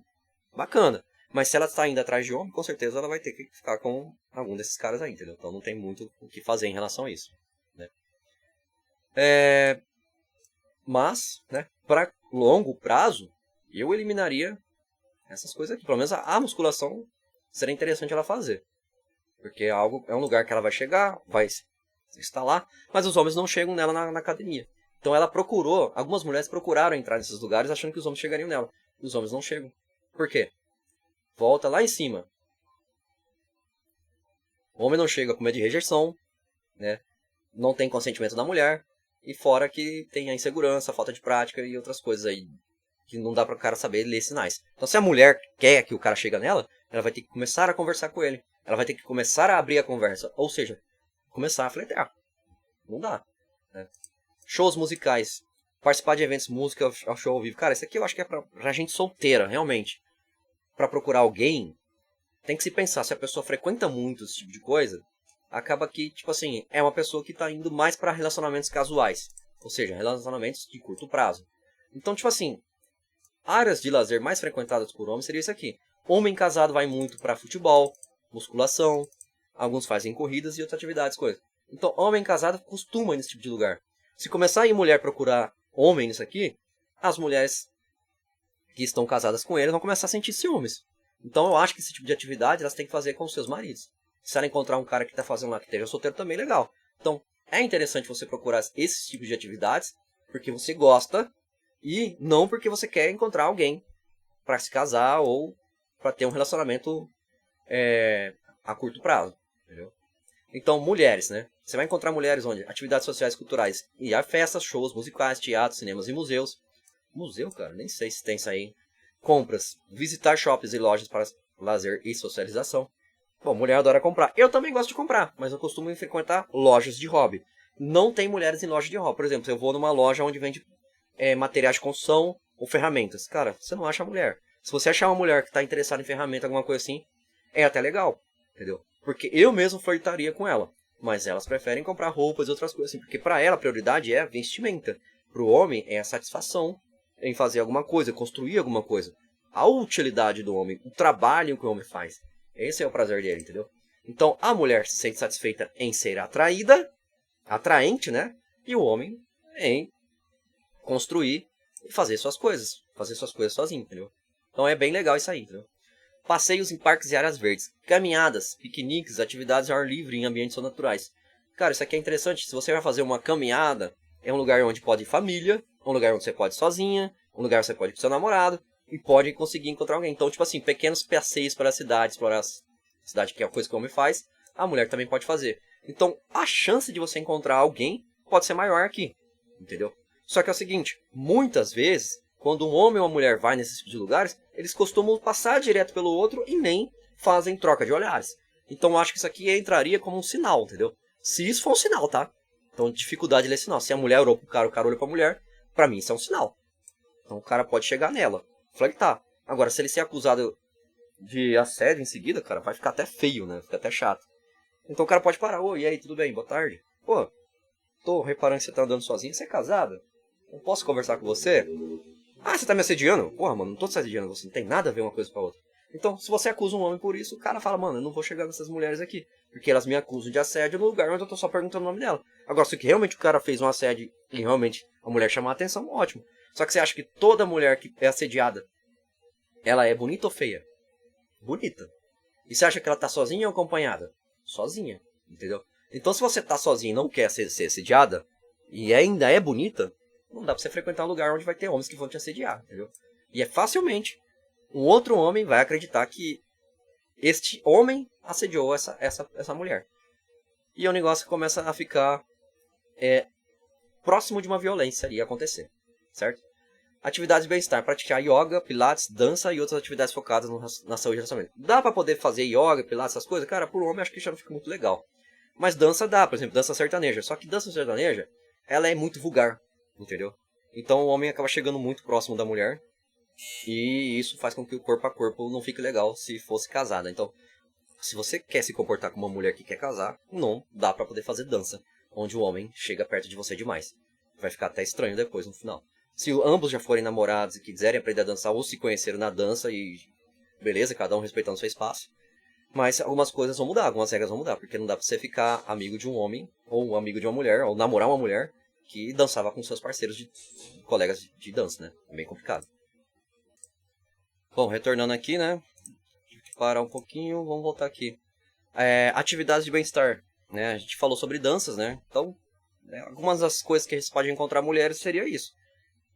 bacana. Mas se ela está indo atrás de homem, com certeza ela vai ter que ficar com algum desses caras aí, entendeu? Então não tem muito o que fazer em relação a isso, né? Mas, né, para longo prazo, eu eliminaria essas coisas aqui. Pelo menos a musculação seria interessante ela fazer. Porque é um lugar que ela vai chegar, vai estar lá, mas os homens não chegam nela na academia. Então ela algumas mulheres procuraram entrar nesses lugares achando que os homens chegariam nela. E os homens não chegam. Por quê? Volta lá em cima. O homem não chega com medo de rejeição, né? Não tem consentimento da mulher. E fora que tem a insegurança, a falta de prática e outras coisas aí. Que não dá para o cara saber ler sinais. Então se a mulher quer que o cara chegue nela, ela vai ter que começar a conversar com ele. Ela vai ter que começar a abrir a conversa. Ou seja, começar a flertar. Não dá, né? Shows musicais. Participar de eventos, música, show ao vivo. Cara, isso aqui eu acho que é pra gente solteira, realmente. Pra procurar alguém, tem que se pensar, se a pessoa frequenta muito esse tipo de coisa, acaba que, tipo assim, é uma pessoa que tá indo mais para relacionamentos casuais. Ou seja, relacionamentos de curto prazo. Então, tipo assim, áreas de lazer mais frequentadas por homens seria isso aqui. Homem casado vai muito para futebol, musculação, alguns fazem corridas e outras atividades, coisas. Então, homem casado costuma ir nesse tipo de lugar. Se começar a ir mulher procurar homem nisso aqui, as mulheres que estão casadas com ele vão começar a sentir ciúmes. Então, eu acho que esse tipo de atividade elas têm que fazer com os seus maridos. Se ela encontrar um cara que está fazendo lá que esteja solteiro, também legal. Então, é interessante você procurar esses tipos de atividades porque você gosta e não porque você quer encontrar alguém para se casar ou para ter um relacionamento a curto prazo, entendeu? Então, mulheres, né? Você vai encontrar mulheres onde? Atividades sociais e culturais. E há festas, shows, musicais, teatros, cinemas e museus. Museu, cara, nem sei se tem isso aí. Compras. Visitar shoppings e lojas para lazer e socialização. Bom, mulher adora comprar. Eu também gosto de comprar, mas eu costumo frequentar lojas de hobby. Não tem mulheres em loja de hobby. Por exemplo, eu vou numa loja onde vende materiais de construção ou ferramentas. Cara, você não acha mulher. Se você achar uma mulher que está interessada em ferramenta, alguma coisa assim, é até legal, entendeu? Porque eu mesmo flertaria com ela. Mas elas preferem comprar roupas e outras coisas assim. Porque para ela a prioridade é a vestimenta. Para o homem é a satisfação em fazer alguma coisa, construir alguma coisa. A utilidade do homem, o trabalho que o homem faz. Esse é o prazer dele, entendeu? Então a mulher se sente satisfeita em ser atraída, atraente, né? E o homem em construir e fazer suas coisas. Fazer suas coisas sozinho, entendeu? Então é bem legal isso aí, entendeu? Passeios em parques e áreas verdes, caminhadas, piqueniques, atividades ao ar livre em ambientes naturais. Cara, isso aqui é interessante. Se você vai fazer uma caminhada, é um lugar onde pode ir família, um lugar onde você pode ir sozinha, um lugar onde você pode ir com seu namorado e pode conseguir encontrar alguém. Então, tipo assim, pequenos passeios para a cidade, explorar a cidade, que é a coisa que o homem faz, a mulher também pode fazer. Então, a chance de você encontrar alguém pode ser maior aqui, entendeu? Só que é o seguinte, muitas vezes, quando um homem ou uma mulher vai nesses tipos de lugares, eles costumam passar direto pelo outro e nem fazem troca de olhares. Então eu acho que isso aqui entraria como um sinal, entendeu? Se isso for um sinal, tá? Então dificuldade de ler sinal. Se a mulher olhou pro cara, o cara olhou pra mulher, pra mim isso é um sinal. Então o cara pode chegar nela, flertar. Agora, se ele ser acusado de assédio em seguida, cara, vai ficar até feio, né? Fica até chato. Então o cara pode parar. Oi, e aí, tudo bem? Boa tarde. Pô, tô reparando que você tá andando sozinho. Você é casada? Não posso conversar com você? Ah, você tá me assediando? Porra, mano, não tô te assediando. Você não tem nada a ver uma coisa com a outra. Então, se você acusa um homem por isso, o cara fala, mano, eu não vou chegar nessas mulheres aqui. Porque elas me acusam de assédio no lugar onde eu tô só perguntando o nome dela. Agora, se realmente o cara fez um assédio e realmente a mulher chamou a atenção, ótimo. Só que você acha que toda mulher que é assediada, ela é bonita ou feia? Bonita. E você acha que ela tá sozinha ou acompanhada? Sozinha, entendeu? Então, se você tá sozinha e não quer ser assediada, e ainda é bonita, não dá pra você frequentar um lugar onde vai ter homens que vão te assediar, entendeu? E é facilmente um outro homem vai acreditar que este homem assediou essa mulher. E o negócio começa a ficar próximo de uma violência ali acontecer, certo? Atividades de bem-estar, praticar yoga, pilates, dança e outras atividades focadas na saúde e relacionamento. Dá pra poder fazer yoga, pilates, essas coisas? Cara, por homem acho que já não fica muito legal. Mas dança dá, por exemplo, dança sertaneja. Só que dança sertaneja, ela é muito vulgar, entendeu? Então o homem acaba chegando muito próximo da mulher. E isso faz com que o corpo a corpo não fique legal se fosse casada. Então, se você quer se comportar como uma mulher que quer casar, não dá pra poder fazer dança, onde o homem chega perto de você demais. Vai ficar até estranho depois no final. Se ambos já forem namorados e quiserem aprender a dançar ou se conheceram na dança e beleza, cada um respeitando seu espaço. Mas algumas coisas vão mudar, algumas regras vão mudar, porque não dá pra você ficar amigo de um homem ou amigo de uma mulher, ou namorar uma mulher que dançava com seus parceiros colegas de dança, né? É bem complicado. Bom, retornando aqui, né? Tive que parar um pouquinho, vamos voltar aqui. Atividades de bem-estar, né? A gente falou sobre danças, né? Então, algumas das coisas que a gente pode encontrar mulheres seria isso.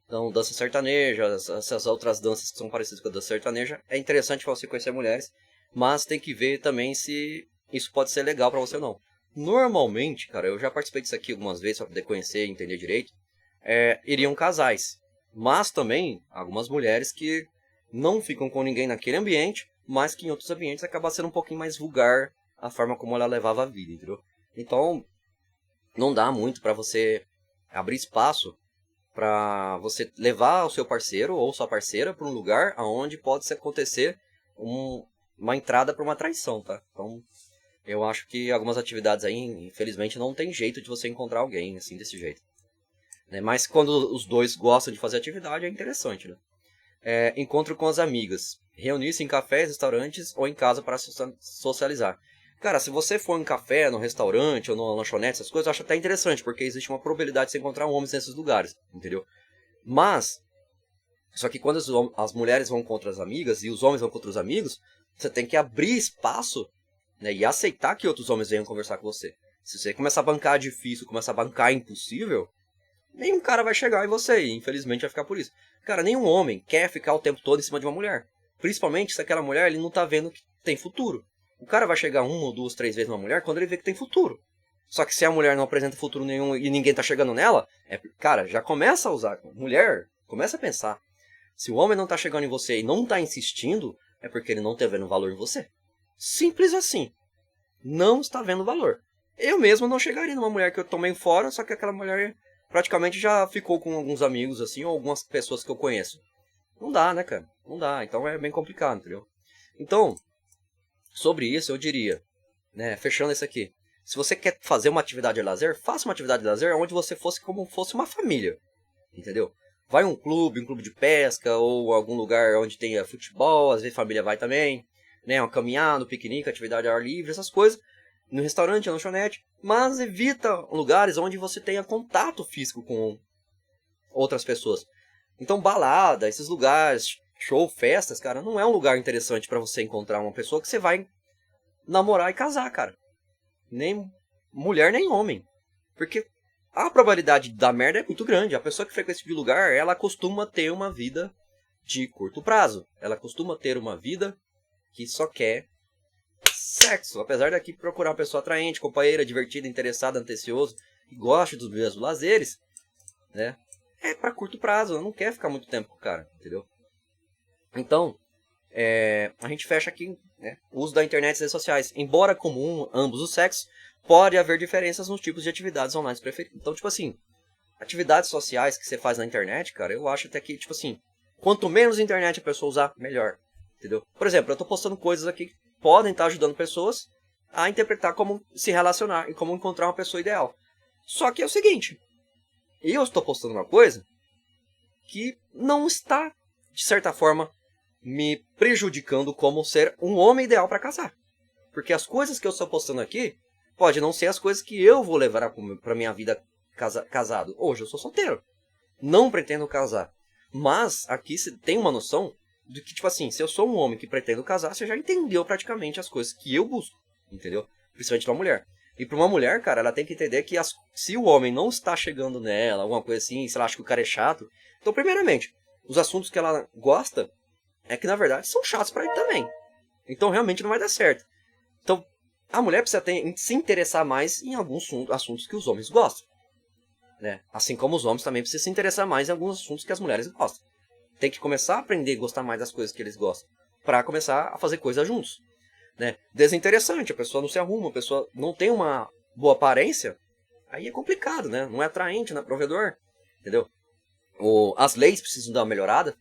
Então, dança sertaneja, essas outras danças que são parecidas com a dança sertaneja. É interessante para você conhecer mulheres, mas tem que ver também se isso pode ser legal para você ou não. Normalmente, cara, eu já participei disso aqui algumas vezes para poder conhecer e entender direito. Iriam casais, mas também algumas mulheres que não ficam com ninguém naquele ambiente, mas que em outros ambientes acaba sendo um pouquinho mais vulgar a forma como ela levava a vida, entendeu? Então, não dá muito para você abrir espaço para você levar o seu parceiro ou sua parceira para um lugar onde pode acontecer uma entrada para uma traição, tá? Então, eu acho que algumas atividades aí, infelizmente, não tem jeito de você encontrar alguém assim desse jeito. Né? Mas quando os dois gostam de fazer atividade, é interessante, né? Encontro com as amigas. Reunir-se em cafés, restaurantes ou em casa para socializar. Cara, se você for em café, no restaurante ou numa lanchonete, essas coisas, eu acho até interessante, porque existe uma probabilidade de você encontrar homens nesses lugares, entendeu? Mas, só que quando as mulheres vão contra as amigas e os homens vão contra os amigos, você tem que abrir espaço, né, e aceitar que outros homens venham conversar com você. Se você começar a bancar difícil, começar a bancar impossível, nenhum cara vai chegar em você e infelizmente vai ficar por isso. Cara, nenhum homem quer ficar o tempo todo em cima de uma mulher. Principalmente se aquela mulher ele não tá vendo que tem futuro. O cara vai chegar uma ou duas, três vezes numa mulher quando ele vê que tem futuro. Só que se a mulher não apresenta futuro nenhum e ninguém tá chegando nela, cara, já começa a usar. Mulher, começa a pensar. Se o homem não tá chegando em você e não tá insistindo, é porque ele não tá vendo valor em você. Simples assim. Não está vendo valor. Eu mesmo não chegaria numa mulher que eu tomei fora, só que aquela mulher praticamente já ficou com alguns amigos, assim, ou algumas pessoas que eu conheço. Não dá, né, cara? Não dá. Então é bem complicado, entendeu? Então, sobre isso eu diria, né, fechando isso aqui. Se você quer fazer uma atividade de lazer, faça uma atividade de lazer onde você fosse como fosse uma família. Entendeu? Vai um clube de pesca, ou algum lugar onde tenha futebol, às vezes a família vai também, né, uma caminhada, um piquenique, atividade ao ar livre, essas coisas, no restaurante, na lanchonete, mas evita lugares onde você tenha contato físico com outras pessoas. Então, balada, esses lugares, show, festas, cara, não é um lugar interessante pra você encontrar uma pessoa que você vai namorar e casar, cara. Nem mulher, nem homem. Porque a probabilidade da merda é muito grande. A pessoa que frequenta esse tipo de lugar, ela costuma ter uma vida de curto prazo. Ela costuma ter uma vida que só quer sexo. Apesar daqui procurar uma pessoa atraente, companheira, divertida, interessada, atencioso, que goste dos mesmos lazeres, né? É pra curto prazo, ela não quer ficar muito tempo com o cara, entendeu? Então, a gente fecha aqui, né, o uso da internet e redes sociais. Embora comum ambos os sexos, pode haver diferenças nos tipos de atividades online preferidas. Então, tipo assim, atividades sociais que você faz na internet, cara, eu acho até que, tipo assim, quanto menos internet a pessoa usar, melhor. Entendeu? Por exemplo, eu tô postando coisas aqui que podem estar ajudando pessoas a interpretar como se relacionar e como encontrar uma pessoa ideal. Só que é o seguinte, eu estou postando uma coisa que não está, de certa forma, me prejudicando como ser um homem ideal para casar. Porque as coisas que eu estou postando aqui pode não ser as coisas que eu vou levar para minha vida casado. Hoje eu sou solteiro. Não pretendo casar. Mas aqui você tem uma noção de que, tipo assim, se eu sou um homem que pretendo casar, você já entendeu praticamente as coisas que eu busco. Entendeu? Principalmente pra mulher. E pra uma mulher, cara, ela tem que entender que se o homem não está chegando nela, alguma coisa assim, se ela acha que o cara é chato. Então, primeiramente, os assuntos que ela gosta é que, na verdade, são chatos pra ele também. Então, realmente não vai dar certo. Então, a mulher precisa se interessar mais em alguns assuntos que os homens gostam. Né? Assim como os homens também precisam se interessar mais em alguns assuntos que as mulheres gostam. Tem que começar a aprender a gostar mais das coisas que eles gostam. Pra começar a fazer coisas juntos. Né? Desinteressante, a pessoa não se arruma, a pessoa não tem uma boa aparência, aí é complicado, né? Não é atraente, não é provedor, entendeu? As leis precisam dar uma melhorada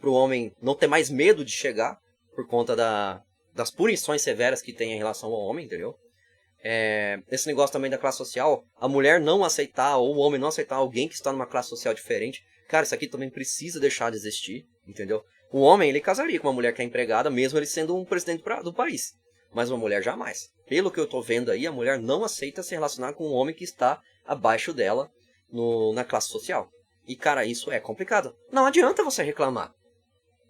para o homem não ter mais medo de chegar por conta das punições severas que tem em relação ao homem, entendeu? Esse negócio também da classe social, a mulher não aceitar ou o homem não aceitar alguém que está numa classe social diferente, cara, isso aqui também precisa deixar de existir, entendeu? O homem, ele casaria com uma mulher que é empregada, mesmo ele sendo um presidente do país. Mas uma mulher jamais. Pelo que eu tô vendo aí, a mulher não aceita se relacionar com um homem que está abaixo dela na classe social. E, cara, isso é complicado. Não adianta você reclamar.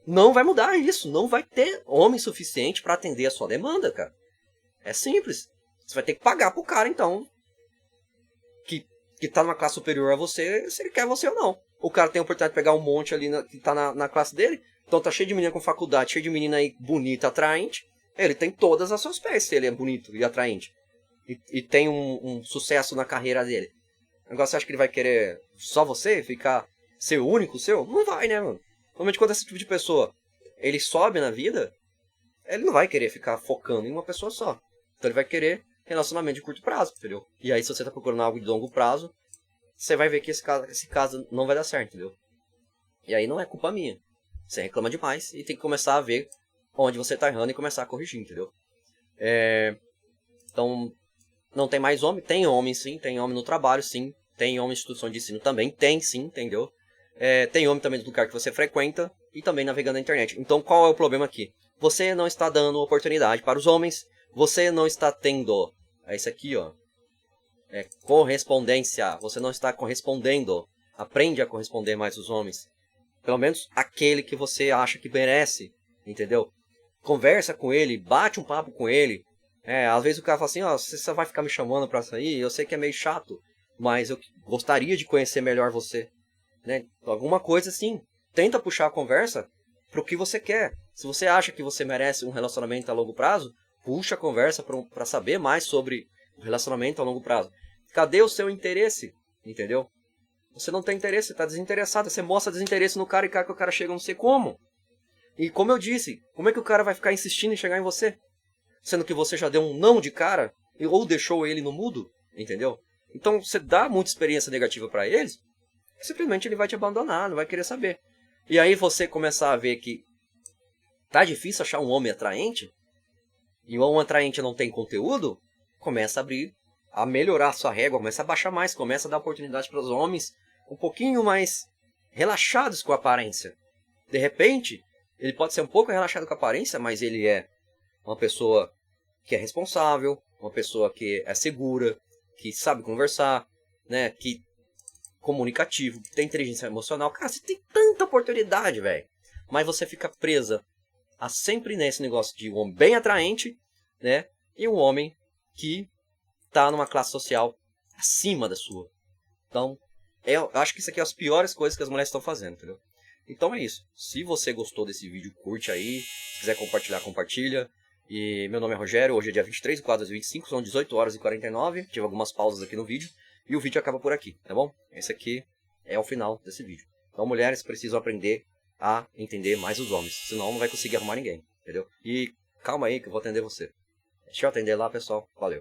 Não vai mudar isso. Não vai ter homem suficiente para atender a sua demanda, cara. É simples. Você vai ter que pagar pro cara, então, que tá numa classe superior a você, se ele quer você ou não. O cara tem a oportunidade de pegar um monte ali que tá na classe dele. Então tá cheio de menina com faculdade, cheio de menina aí bonita, atraente. Ele tem todas as suas peças, se ele é bonito e atraente. E tem um sucesso na carreira dele. Agora você acha que ele vai querer só você? Ser o único seu? Não vai, né, mano? Normalmente quando esse tipo de pessoa, ele sobe na vida, ele não vai querer ficar focando em uma pessoa só. Então ele vai querer relacionamento de curto prazo, entendeu? E aí se você tá procurando algo de longo prazo, você vai ver que esse caso não vai dar certo, entendeu? E aí não é culpa minha. Você reclama demais e tem que começar a ver onde você tá errando e começar a corrigir, entendeu? Então, não tem mais homem? Tem homem sim, tem homem no trabalho sim, tem homem em instituição de ensino também, tem sim, entendeu? Tem homem também no lugar que você frequenta e também navegando na internet. Então, qual é o problema aqui? Você não está dando oportunidade para os homens, você não está tendo, é isso aqui, ó, correspondência, você não está correspondendo, aprende a corresponder mais os homens, pelo menos aquele que você acha que merece, entendeu? Conversa com ele, bate um papo com ele. Às vezes o cara fala assim, ó, você só vai ficar me chamando pra sair, eu sei que é meio chato, mas eu gostaria de conhecer melhor você, né? Alguma coisa assim, tenta puxar a conversa pro que você quer. Se você acha que você merece um relacionamento a longo prazo, puxa a conversa pra saber mais sobre o relacionamento a longo prazo. Cadê o seu interesse, entendeu? Você não tem interesse, você tá desinteressado, você mostra desinteresse no cara e quer que o cara chega não sei como. E como eu disse, como é que o cara vai ficar insistindo em chegar em você? Sendo que você já deu um não de cara, ou deixou ele no mudo, entendeu? Então você dá muita experiência negativa pra eles, simplesmente ele vai te abandonar, não vai querer saber. E aí você começar a ver que tá difícil achar um homem atraente, e um homem atraente não tem conteúdo, começa a abrir, a melhorar a sua régua, começa a baixar mais, começa a dar oportunidade para os homens um pouquinho mais relaxados com a aparência. De repente, ele pode ser um pouco relaxado com a aparência, mas ele é uma pessoa que é responsável, uma pessoa que é segura, que sabe conversar, né, que comunicativo, que tem inteligência emocional. Cara, você tem tanta oportunidade, velho. Mas você fica presa a sempre nesse negócio de um homem bem atraente, né, e um homem que tá numa classe social acima da sua. Então, eu acho que isso aqui é as piores coisas que as mulheres estão fazendo, entendeu? Então é isso. Se você gostou desse vídeo, curte aí. Se quiser compartilhar, compartilha. E meu nome é Rogério, hoje é dia 23 de 4 de 2025, são 18 horas e 49. Tive algumas pausas aqui no vídeo. E o vídeo acaba por aqui, tá bom? Esse aqui é o final desse vídeo. Então mulheres precisam aprender a entender mais os homens. Senão não vai conseguir arrumar ninguém, entendeu? E calma aí que eu vou atender você. Deixa eu atender lá, pessoal. Valeu.